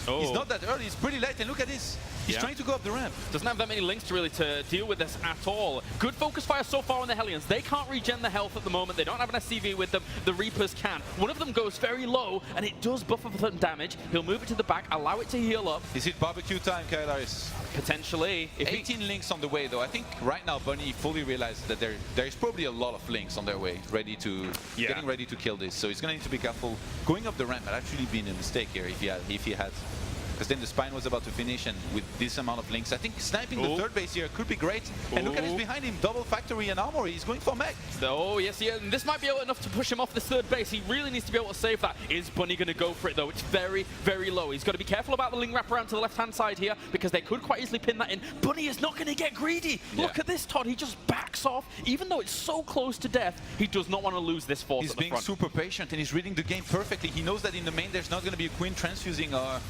He's not that early, it's pretty late, and look at this. He's trying to go up the ramp. Doesn't have that many links to really deal with this at all. Good focus fire so far on the Hellions. They can't regen the health at the moment. They don't have an SCV with them. The Reapers can. One of them goes very low, and it does buffer for some damage. He'll move it to the back, allow it to heal up. Is it barbecue time, Kailaris? Potentially. 18 links on the way, though. I think right now Bunny fully realized that there is probably a lot of links on their way, getting ready to kill this. So he's going to need to be careful. Going up the ramp had actually been a mistake here if he had. Because then the spine was about to finish, and with this amount of links, I think sniping the third base here could be great. And look at this behind him, double factory and armory. He's going for mech. Oh, yes, yeah. And this might be enough to push him off this third base. He really needs to be able to save that. Is Bunny going to go for it, though? It's very, very low. He's got to be careful about the Ling wraparound to the left-hand side here, because they could quite easily pin that in. Bunny is not going to get greedy. Look at this, Todd. He just backs off. Even though it's so close to death, he does not want to lose this force at the front. He's being super patient, and he's reading the game perfectly. He knows that in the main, there's not going to be a Queen transfusing or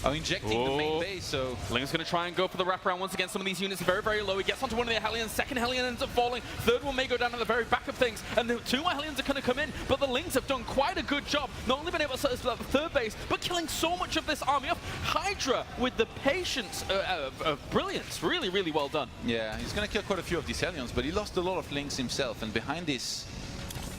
injecting the main base, so... Ling's going to try and go for the wraparound once again. Some of these units are very, very low. He gets onto one of the Hellions. Second Hellion ends up falling. Third one may go down at the very back of things. And the 2 more Hellions are going to come in. But the Lings have done quite a good job. Not only been able to set us up the third base, but killing so much of this army off. Hydra with the patience of brilliance. Really, really well done. Yeah, he's going to kill quite a few of these Hellions, but he lost a lot of Lings himself. And behind this,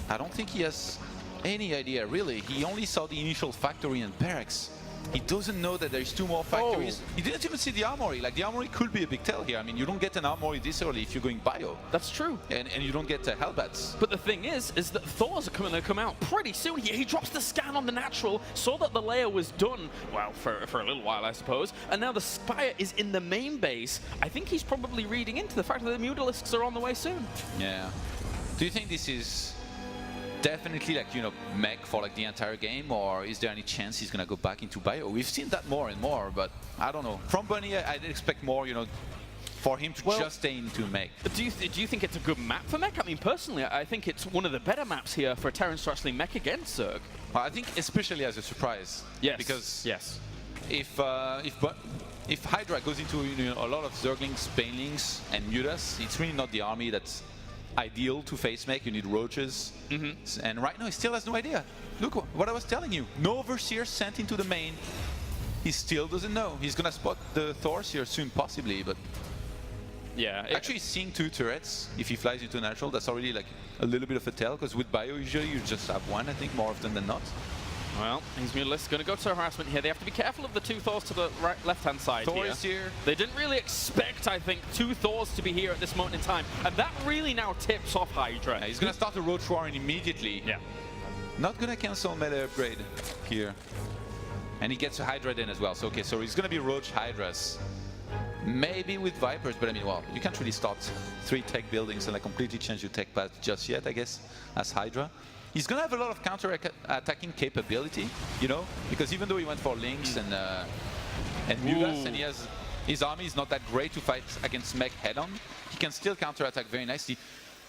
I don't think he has any idea, really. He only saw the initial factory and barracks. He doesn't know that there's 2 more factories. He didn't even see the armory. Like, the armory could be a big tell here. I mean, you don't get an armory this early if you're going bio. That's true. And you don't get Hellbats. But the thing is that Thors are going to come out pretty soon. He drops the scan on the natural, saw that the layer was done, well, for a little while, I suppose. And now the Spire is in the main base. I think he's probably reading into the fact that the Mutalisks are on the way soon. Yeah. Do you think this is definitely, like, you know, mech for like the entire game, or is there any chance he's gonna go back into bio? We've seen that more and more, but I don't know. From Bunny, I'd expect more, you know, for him to just stay into mech. Do you think it's a good map for mech? I mean, personally, I think it's one of the better maps here for Terrans to actually mech against Zerg. I think especially as a surprise. Yes. Because yes. If if Hydra goes into a lot of Zerglings, Banelings, and Mutas, it's really not the army that's ideal to face mech. You need roaches. And right now he still has no idea. Look what I was telling you. No Overseer sent into the main. He still doesn't know. He's gonna spot the Thors here soon, possibly, but Yeah. actually seeing 2 turrets, if he flies into natural, that's already like a little bit of a tell, because with Bio usually you just have 1, I think, more often than not. Well, his Mutalisk going to go to harassment here. They have to be careful of the 2 Thors to the left-hand side Thor here. is here. They didn't really expect, I think, 2 Thors to be here at this moment in time. And that really now tips off Hydra. Yeah, he's gonna start the Roach Warren immediately. Yeah. Not gonna cancel melee upgrade here. And he gets a Hydra then as well. So okay, so he's gonna be Roach Hydras. Maybe with Vipers, but I mean, well, you can't really start 3 tech buildings and like completely change your tech path just yet, I guess, as Hydra. He's gonna have a lot of counter-attacking capability, you know, because even though he went for Lynx and Mutas, and he has his army is not that great to fight against mech head-on, he can still counter-attack very nicely.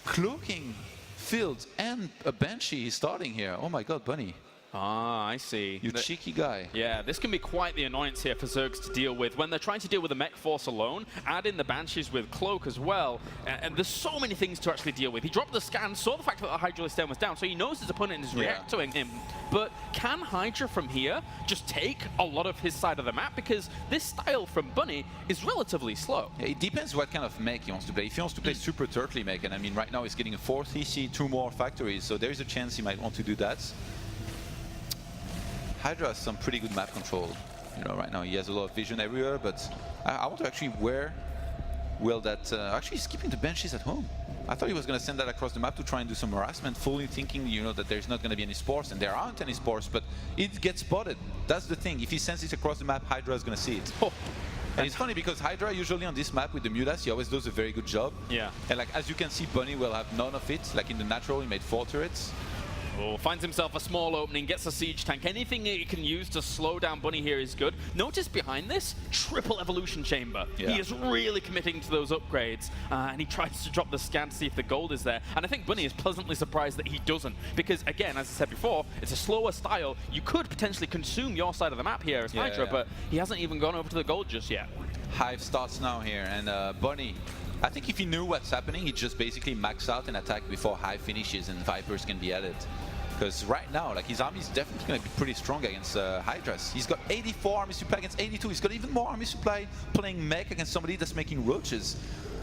Cloaking, Fields, and a Banshee he's starting here. Oh my God, Bunny. Ah, I see. You cheeky guy. Yeah, this can be quite the annoyance here for Zergs to deal with. When they're trying to deal with the mech force alone, add in the Banshees with Cloak as well, and there's so many things to actually deal with. He dropped the scan, saw the fact that the Hydra stem was down, so he knows his opponent is reacting him. But can Hydra from here just take a lot of his side of the map? Because this style from Bunny is relatively slow. Yeah, it depends what kind of mech he wants to play. If he wants to play super turtly mech, and I mean right now he's getting a 4th EC, 2 more factories, so there's a chance he might want to do that. Hydra has some pretty good map control. You know, right now he has a lot of vision everywhere, but I want to actually where will that... actually, he's keeping the Banshees at home. I thought he was going to send that across the map to try and do some harassment, fully thinking, you know, that there's not going to be any spores, and there aren't any spores, but it gets spotted. That's the thing. If he sends it across the map, Hydra is going to see it. Oh. And it's funny because Hydra usually on this map with the Mutas, he always does a very good job. Yeah. And like as you can see, Bunny will have none of it. Like in the natural, he made 4 turrets. Oh, finds himself a small opening, gets a siege tank. Anything he can use to slow down Bunny here is good. Notice behind this, triple evolution chamber. Yeah. He is really committing to those upgrades, and he tries to drop the scan to see if the gold is there. And I think Bunny is pleasantly surprised that he doesn't, because again, as I said before, it's a slower style. You could potentially consume your side of the map here as Hydra, but he hasn't even gone over to the gold just yet. Hive starts now here, and Bunny, I think if he knew what's happening, he'd just basically max out and attack before Hive finishes and Vipers can be added. Because right now, like his army is definitely going to be pretty strong against Hydras. He's got 84 army supply against 82. He's got even more army supply playing mech against somebody that's making roaches.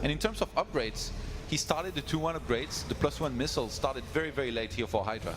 And in terms of upgrades, he started the 2-1 upgrades. The +1 missile started very, very late here for Hydra.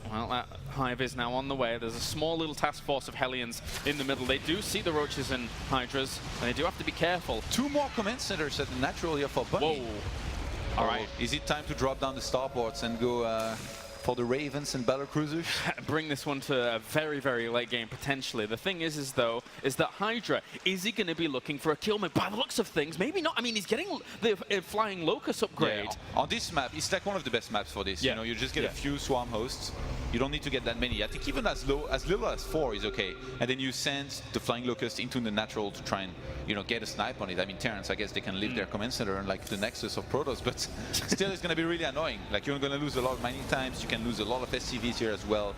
Well, that Hive is now on the way. There's a small little task force of Hellions in the middle. They do see the roaches and Hydras, and they do have to be careful. 2 more command centers at the natural here for Bunny. Whoa. All right. Is it time to drop down the starports and go for the Ravens and battle cruisers? Bring this one to a very, very late game, potentially. The thing is that Hydra, is he going to be looking for a kill? By the looks of things, maybe not. I mean, he's getting the flying locust upgrade. Yeah. On this map, it's like one of the best maps for this. You know, you just get a few swarm hosts. You don't need to get that many. I think even as little as 4 is okay. And then you send the flying locust into the natural to try and, you know, get a snipe on it. I mean, Terrans, I guess they can leave their command center and like the nexus of Protoss, but still it's going to be really annoying. Like you're going to lose a lot of mining times. You can lose a lot of SCVs here as well.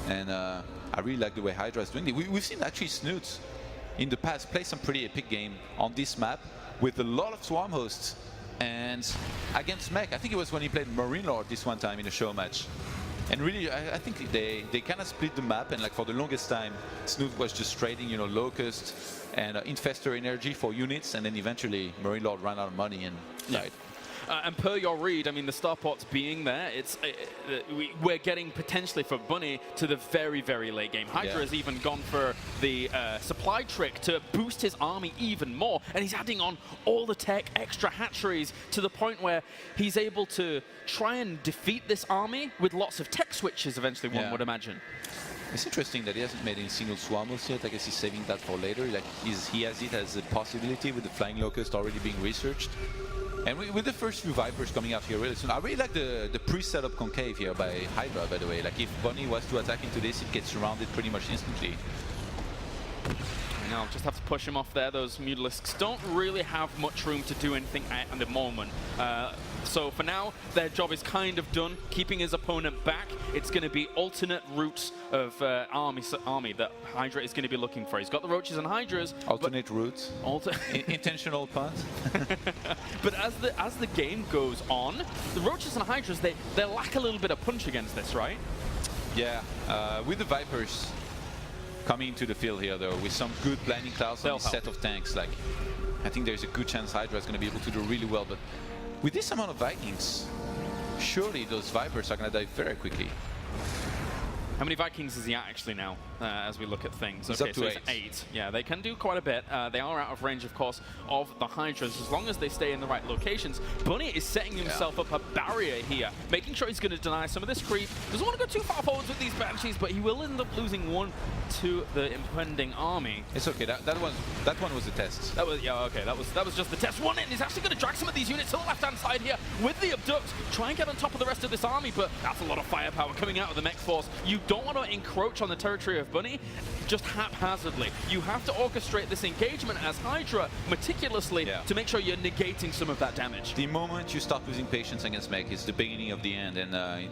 And I really like the way Hydra is doing it. We've seen actually Snoots in the past play some pretty epic game on this map with a lot of swarm hosts. And against mech, I think it was when he played Marine Lord this one time in a show match. And really, I think they kind of split the map, and like for the longest time, Snoot was just trading, you know, Locust and Infestor energy for units, and then eventually Marine Lord ran out of money and died. And per your read, I mean, the starports being there, we're getting potentially for Bunny to the very, very late game. Hydra has even gone for the supply trick to boost his army even more, and he's adding on all the tech, extra hatcheries, to the point where he's able to try and defeat this army with lots of tech switches eventually, one would imagine. It's interesting that he hasn't made any single swarm hosts yet. I guess he's saving that for later. Like he has it as a possibility with the Flying Locust already being researched. And with the first few Vipers coming out here really soon, I really like the pre-setup concave here by Hydra, by the way. Like if Bunny was to attack into this, it gets surrounded pretty much instantly. I know, just have to push him off there. Those Mutalisks don't really have much room to do anything at the moment. So for now, their job is kind of done, keeping his opponent back. It's going to be alternate routes of army that Hydra is going to be looking for. He's got the Roaches and Hydras. Alternate routes. Intentional punt. But as the game goes on, the Roaches and Hydras, they lack a little bit of punch against this, right? Yeah, with the Vipers coming into the field here, though, with some good blinding clouds on this set of tanks, like, I think there's a good chance Hydra is going to be able to do really well. But with this amount of Vikings, surely those Vipers are going to die very quickly. How many Vikings is he at actually now, as we look at things? He's okay, up to so 8. it's 8. Yeah, they can do quite a bit. They are out of range, of course, of the Hydras, as long as they stay in the right locations. Bunny is setting himself up a barrier here, making sure he's going to deny some of this creep. Doesn't want to go too far forwards with these Banshees, but he will end up losing one to the impending army. It's okay, that one was a test. That was, yeah, okay, that was just the test one, and he's actually going to drag some of these units to the left-hand side here with the Abduct, try and get on top of the rest of this army, but that's a lot of firepower coming out of the mech force. You don't want to encroach on the territory of Bunny just haphazardly. You have to orchestrate this engagement as Hydra meticulously to make sure you're negating some of that damage. The moment you start losing patience against mech is the beginning of the end, and I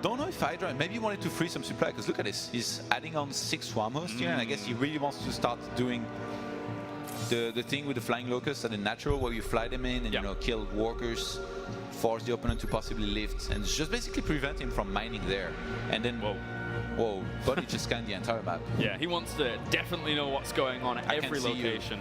don't know if Hydra maybe he wanted to free some supply, because look at this, he's adding on 6 swarm hosts here, and I guess he really wants to start doing the thing with the flying locusts and the natural, where you fly them in and you know, kill walkers, force the opponent to possibly lift, and just basically prevent him from mining there. And then whoa, Bunny just scanned the entire map. Yeah, he wants to definitely know what's going on at every location.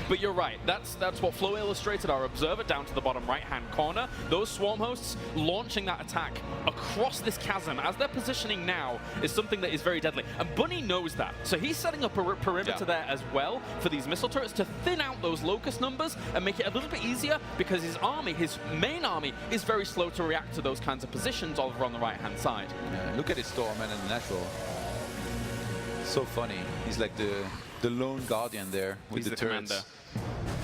But you're right, that's what Flo illustrated, our observer, down to the bottom right-hand corner. Those swarm hosts launching that attack across this chasm, as they're positioning now, is something that is very deadly. And Bunny knows that, so he's setting up a perimeter there as well for these missile turrets to thin out those locust numbers and make it a little bit easier, because his army, his main army, is very slow to react to those kinds of positions over on the right-hand side. Yeah, look at his Storm and the natural. So funny. He's like the lone guardian there with the turrets. Commander.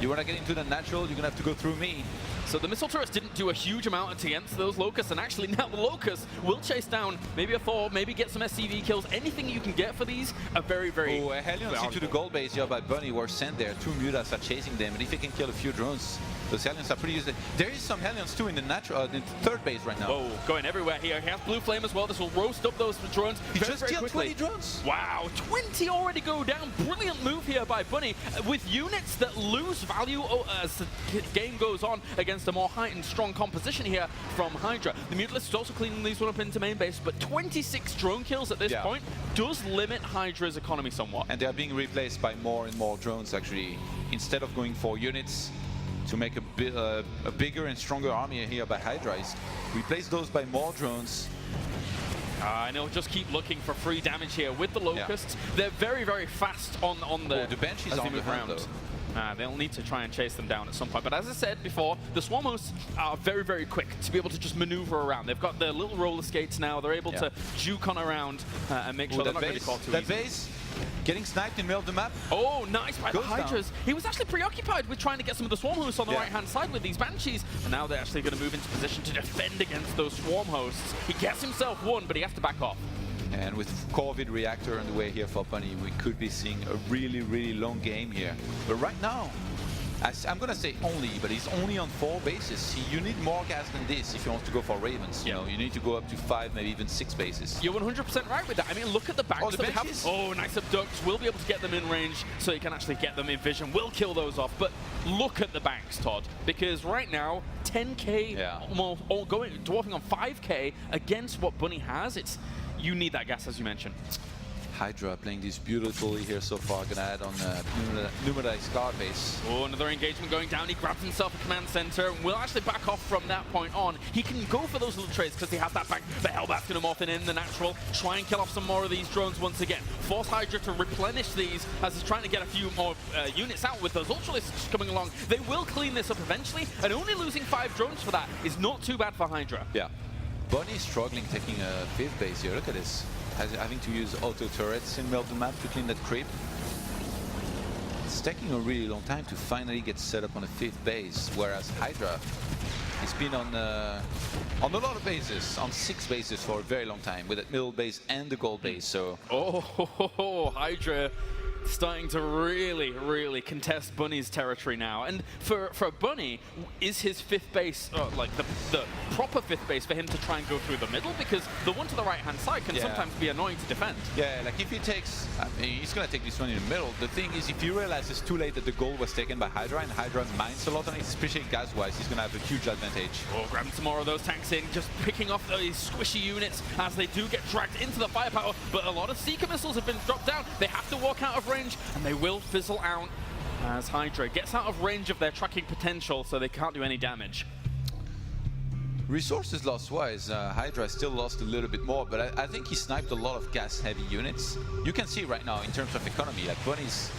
You want to get into the natural, you're going to have to go through me. So the missile turrets didn't do a huge amount against those locusts, and actually now the locusts will chase down maybe a 4, maybe get some SCV kills. anything you can get for these are very, very Oh, Hellions into the gold base here by Bunny were sent there. 2 Mutas are chasing them, and if they can kill a few drones, those Hellions are pretty useful. There is some Hellions too in the natural, in the third base right now. Whoa, going everywhere here. He has blue flame as well. This will roast up those drones. He just killed 20 drones. Wow, 20 already go down. Brilliant move here by Bunny, with units that lose value as the game goes on against a more heightened, strong composition here from Hydra. The Mutalist is also cleaning these one up into main base, but 26 drone kills at this point does limit Hydra's economy somewhat. And they are being replaced by more and more drones, actually. Instead of going for units to make a bigger and stronger army here by Hydra, replace those by more drones. I know, just keep looking for free damage here with the Locusts. They're very, very fast on the Banshees on the ground, though. They'll need to try and chase them down at some point. But as I said before, the Swarm hosts are very, very quick to be able to just maneuver around. They've got their little roller skates now. They're able to juke on around and make sure they're not going to be caught too easy. That base getting sniped in the middle of the map. Oh, nice by the Hydras. He was actually preoccupied with trying to get some of the Swarm hosts on the right-hand side with these Banshees. And now they're actually going to move into position to defend against those Swarm hosts. He gets himself one, but he has to back off. And with COVID reactor on the way here for Bunny, we could be seeing a really, really long game here. But right now, I'm going to say only, but he's only on 4 bases. You need more gas than this if you want to go for Ravens. You know, you need to go up to 5, maybe even 6 bases. You're 100% right with that. I mean, look at the backs that they have. Oh, nice abducts. We'll be able to get them in range so you can actually get them in vision. We'll kill those off. But look at the banks, Todd, because right now, 10K, dwarfing on 5K against what Bunny has. You need that gas, as you mentioned. Hydra playing this beautifully here so far. Gonna add on Numerai's guard base. Oh, another engagement going down. He grabs himself a command center and will actually back off from that point on. He can go for those little trades because he has that back. The Hellbat's gonna morph in the natural. Try and kill off some more of these drones once again. Force Hydra to replenish these as he's trying to get a few more units out with those Ultralisks coming along. They will clean this up eventually, and only losing 5 drones for that is not too bad for Hydra. Yeah. Bunny's struggling taking a 5th base here. Look at this. Having to use auto turrets in the middle of the map to clean that creep. It's taking a really long time to finally get set up on a 5th base, whereas Hydra has been on a lot of bases, on 6 bases for a very long time, with that middle base and the gold base. So Hydra starting to really contest Bunny's territory now. And for Bunny, is his fifth base, like the proper fifth base for him to try and go through the middle? Because the one to the right-hand side can sometimes be annoying to defend. Yeah, like if he takes, I mean, he's going to take this one in the middle. The thing is, if he realizes too late that the goal was taken by Hydra, and Hydra mines a lot on it, especially gas-wise, he's going to have a huge advantage. Oh, grabbing some more of those tanks in, just picking off these squishy units as they do get dragged into the firepower. But a lot of Seeker missiles have been dropped down. They have to walk out of range, and they will fizzle out as Hydra gets out of range of their tracking potential, so they can't do any damage. Resources loss-wise, Hydra still lost a little bit more, but I think he sniped a lot of gas-heavy units. You can see right now in terms of economy, like Bunny's,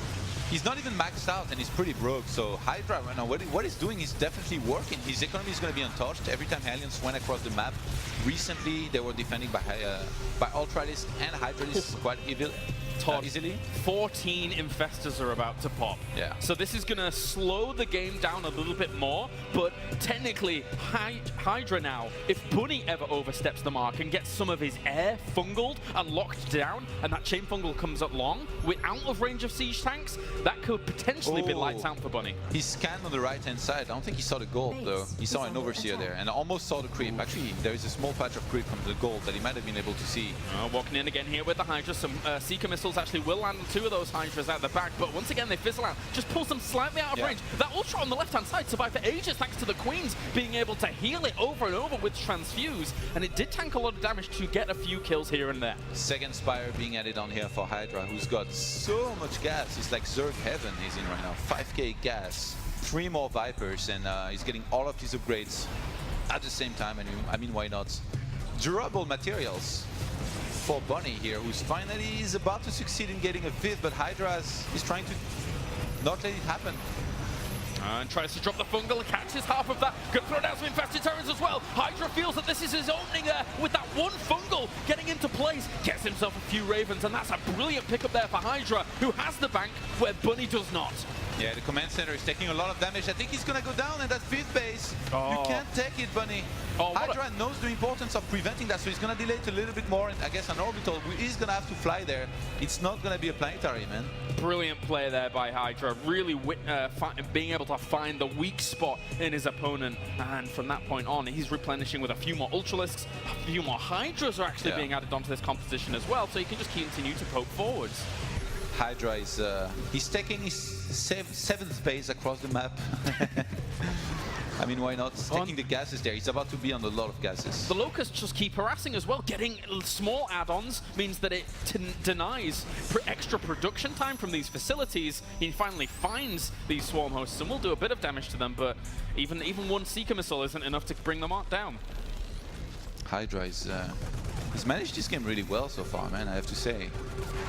he's not even maxed out and he's pretty broke. So Hydra right now, what he's doing is definitely working. His economy is going to be untouched every time aliens went across the map. Recently, they were defending by Ultralisk and Hydralisk quite easily. 14 infestors are about to pop. Yeah. So this is going to slow the game down a little bit more, but technically Hydra now, if Bunny ever oversteps the mark and gets some of his air fungled and locked down, and that chain fungal comes along with out of range of siege tanks, that could potentially be lights out for Bunny. He scanned on the right-hand side. I don't think he saw the gold, though. He saw an overseer there and almost saw the creep. Actually, there is a small patch of creep from the gold that he might have been able to see. Walking in again here with the Hydra. Some Seeker missiles actually will land two of those Hydras out the back, but once again they fizzle out. Just pulls them slightly out of range. That Ultra on the left-hand side survived for ages thanks to the Queens being able to heal it over and over with Transfuse, and it did tank a lot of damage to get a few kills here and there. Second Spire being added on here for Hydra, who's got so much gas. It's like Zerg heaven he's in right now. 5k gas, 3 more Vipers, and he's getting all of his upgrades at the same time. And I mean, why not? Durable materials for Bunny here, who's finally is about to succeed in getting a fifth, but Hydra is trying to not let it happen. And tries to drop the fungal, catches half of that. Could throw down some infested turrets as well. Hydra feels that this is his opening there with that one fungal getting into place. Gets himself a few Ravens, and that's a brilliant pickup there for Hydra, who has the bank where Bunny does not. Yeah, the command center is taking a lot of damage. I think he's gonna go down in that fifth base. You can't take it, Bunny. Hydra knows the importance of preventing that, so he's gonna delay it a little bit more, and I guess an orbital is gonna have to fly there. It's not gonna be a planetary, man. Brilliant play there by Hydra, really being able to find the weak spot in his opponent, and from that point on he's replenishing with a few more Ultralisks. A few more Hydras are actually being added onto this composition as well, so he can just continue to poke forwards. Hydra is he's taking his seventh base across the map. I mean, why not? He's taking the gases there. He's about to be on a lot of gases. The Locusts just keep harassing as well. Getting small add-ons means that it denies extra production time from these facilities. He finally finds these swarm hosts and will do a bit of damage to them, but even one Seeker missile isn't enough to bring them down. Hydra is he's managed this game really well so far, man, I have to say.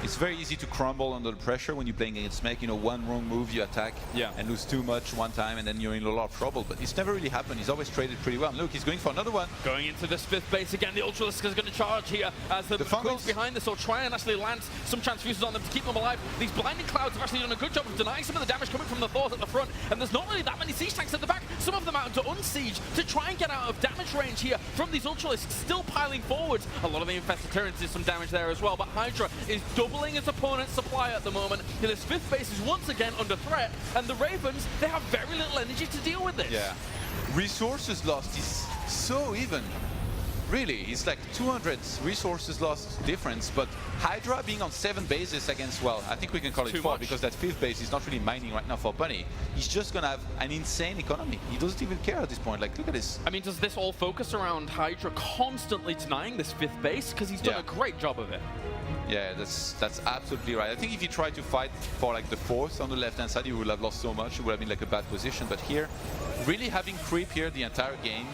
It's very easy to crumble under the pressure when you're playing against mech. You know, one wrong move, you attack and lose too much one time, and then you're in a lot of trouble. But it's never really happened. He's always traded pretty well. And look, he's going for another one. Going into this fifth base again. The Ultralisk is going to charge here as the Queens behind this will try and actually land some transfuses on them to keep them alive. These blinding clouds have actually done a good job of denying some of the damage coming from the Thors at the front. And there's not really that many siege tanks at the back. Some of them out to unsiege to try and get out of damage range here from these Ultralisks, still piling forwards. A lot of the infested turrets did some damage there as well, but Hydra is doubling its opponent's supply at the moment. This fifth base is once again under threat, and the Ravens, they have very little energy to deal with this. Yeah. Resources lost is so even. Really, it's like 200 resources lost difference, but Hydra being on 7 bases against, well, I think we can call it 4 because that fifth base is not really mining right now for Bunny. He's just gonna have an insane economy. He doesn't even care at this point. Like, look at this. I mean, does this all focus around Hydra constantly denying this fifth base? Because he's done a great job of it. Yeah, that's absolutely right. I think if you try to fight for like the 4th on the left-hand side, you would have lost so much. It would have been like a bad position. But here, really having creep here the entire game,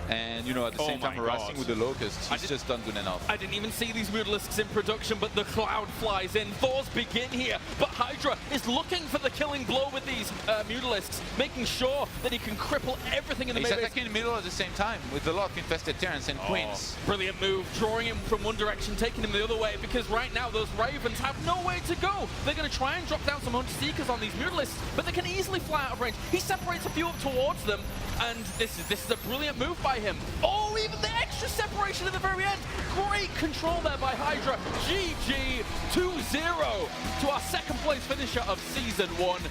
and, you know, at the same time harassing with the Locusts, he's just done good enough. I didn't even see these Mutalisks in production, but the cloud flies in. Thors begin here, but Hydra is looking for the killing blow with these Mutalisks, making sure that he can cripple everything in the He's main base. attacking in the middle at the same time with a lot of infested Terrans and Queens. Brilliant move, drawing him from one direction, taking him the other way, because right now those Ravens have no way to go. They're going to try and drop down some Hunter Seekers on these Mutalisks, but they can easily fly out of range. He separates a few up towards them, and this is a brilliant move by by him. Oh, even the extra separation at the very end. Great control there by Hydra. GG 2-0 to our second place finisher of Season 1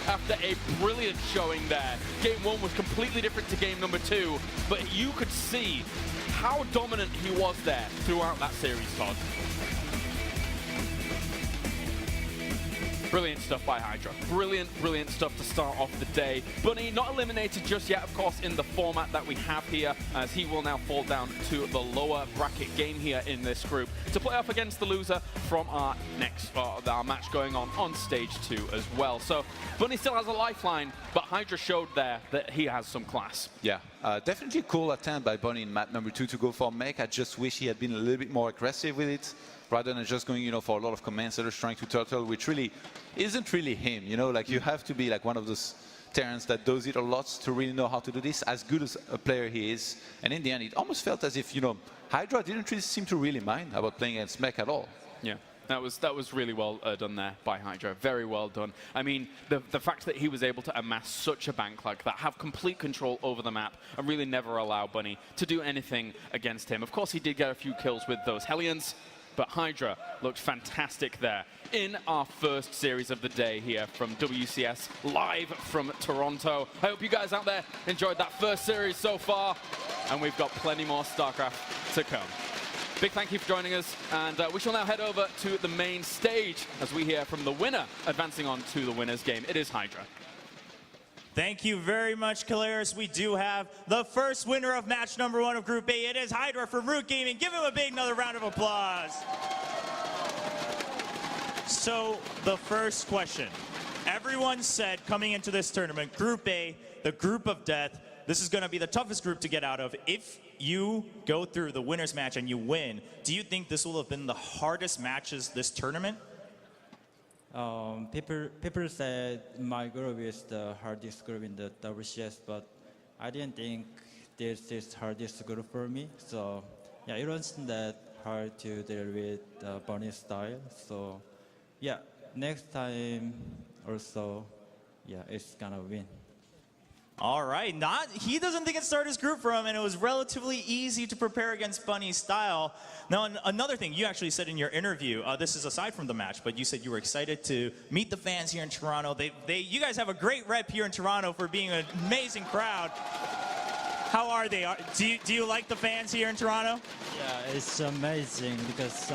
after a brilliant showing there. Game 1 was completely different to game number 2, but you could see how dominant he was there throughout that series, Todd. Brilliant stuff by Hydra. Brilliant stuff to start off the day. Bunny not eliminated just yet, of course, in the format that we have here, as he will now fall down to the lower bracket game here in this group to play off against the loser from our next our match going on stage 2 as well. So Bunny still has a lifeline, but Hydra showed there that he has some class. Yeah, definitely a cool attempt by Bunny in map number 2 to go for mech. I just wish he had been a little bit more aggressive with it, rather than just going, for a lot of command setters trying to turtle, which really isn't really him, like you have to be like one of those Terrans that does it a lot to really know how to do this, as good as a player he is. And in the end, it almost felt as if, Hydra didn't really seem to really mind about playing against mech at all. Yeah. That was really well done there by Hydra. Very well done. I mean, the fact that he was able to amass such a bank like that, have complete control over the map, and really never allow Bunny to do anything against him. Of course, he did get a few kills with those Hellions, but Hydra looked fantastic there in our first series of the day here from WCS, live from Toronto. I hope you guys out there enjoyed that first series so far, and we've got plenty more StarCraft to come. Big thank you for joining us, and we shall now head over to the main stage as we hear from the winner advancing on to the winner's game. It is Hydra. Thank you very much, Kalaris. We do have the first winner of match number 1 of Group A. It is Hydra from Root Gaming. Give him a big another round of applause. So, the first question. Everyone said coming into this tournament, Group A, the group of death, this is going to be the toughest group to get out of. If you go through the winner's match and you win, do you think this will have been the hardest matches this tournament? People said my group is the hardest group in the WCS, but I didn't think this is hardest group for me. So yeah, it wasn't that hard to deal with Bunny's style. So yeah, next time also, yeah, it's gonna win. All right, he doesn't think it's the hardest group for him, and it was relatively easy to prepare against Bunny's style. Now, another thing you actually said in your interview, this is aside from the match, but you said you were excited to meet the fans here in Toronto. You guys have a great rep here in Toronto for being an amazing crowd. How are they? Do you like the fans here in Toronto? Yeah, it's amazing because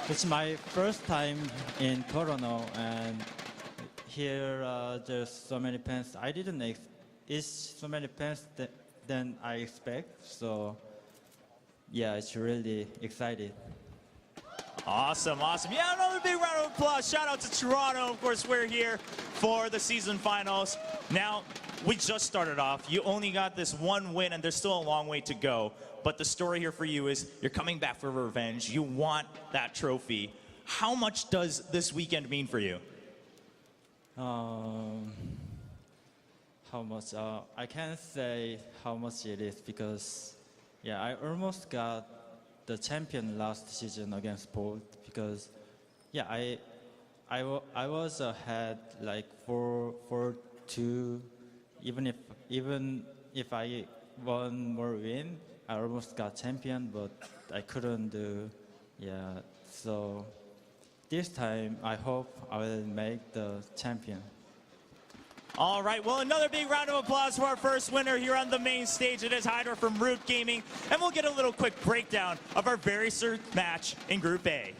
it's my first time in Toronto, and here there's so many fans. I didn't expect. It's so many fans than I expect, so yeah, it's really exciting. Awesome, awesome. Yeah, another big round of applause. Shout out to Toronto. Of course, we're here for the season finals. Now, we just started off. You only got this one win, and there's still a long way to go. But the story here for you is you're coming back for revenge. You want that trophy. How much does this weekend mean for you? How much? I can't say how much it is because, yeah, I almost got the champion last season against Bolt because, yeah, I was ahead like 4-2. Even if I won more win, I almost got champion, but I couldn't do. Yeah, so this time I hope I will make the champion. All right, well, another big round of applause for our first winner here on the main stage. It is Hydra from Root Gaming, and we'll get a little quick breakdown of our very first match in Group A.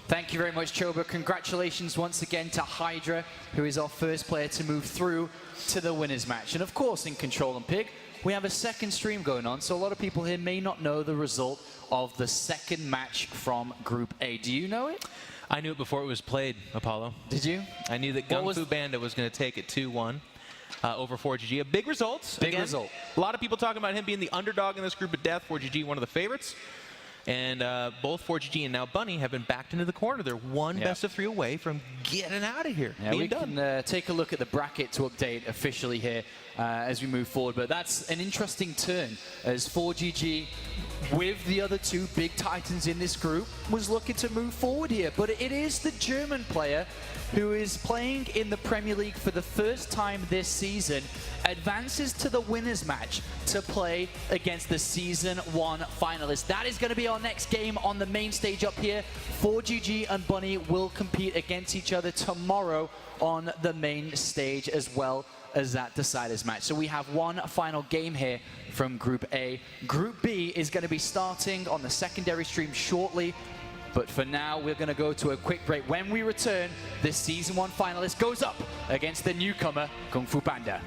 Thank you very much, Choba. Congratulations once again to Hydra, who is our first player to move through to the winner's match. And of course, in Control and Pig, we have a second stream going on, so a lot of people here may not know the result of the second match from Group A. Do you know it? I knew it before it was played, Apollo. Did you? I knew that Gung Fu Bandit was going to take it 2-1 over 4GG. A big result. Big result. A lot of people talking about him being the underdog in this group of death. 4GG, one of the favorites. And both 4GG and now Bunny have been backed into the corner. They're one best of 3 away from getting out of here. Yeah, we can take a look at the bracket to update officially here as we move forward. But that's an interesting turn as 4GG, with the other 2 big titans in this group, was looking to move forward here. But it is the German player who is playing in the Premier League for the first time this season, advances to the winners match to play against the Season 1 finalists. That is going to be our next game on the main stage up here. 4GG and Bunny will compete against each other tomorrow on the main stage, as well as that deciders match. So we have one final game here from Group A. Group B is going to be starting on the secondary stream shortly. But for now, we're going to go to a quick break. When we return, the Season 1 finalist goes up against the newcomer, Kung Fu Panda.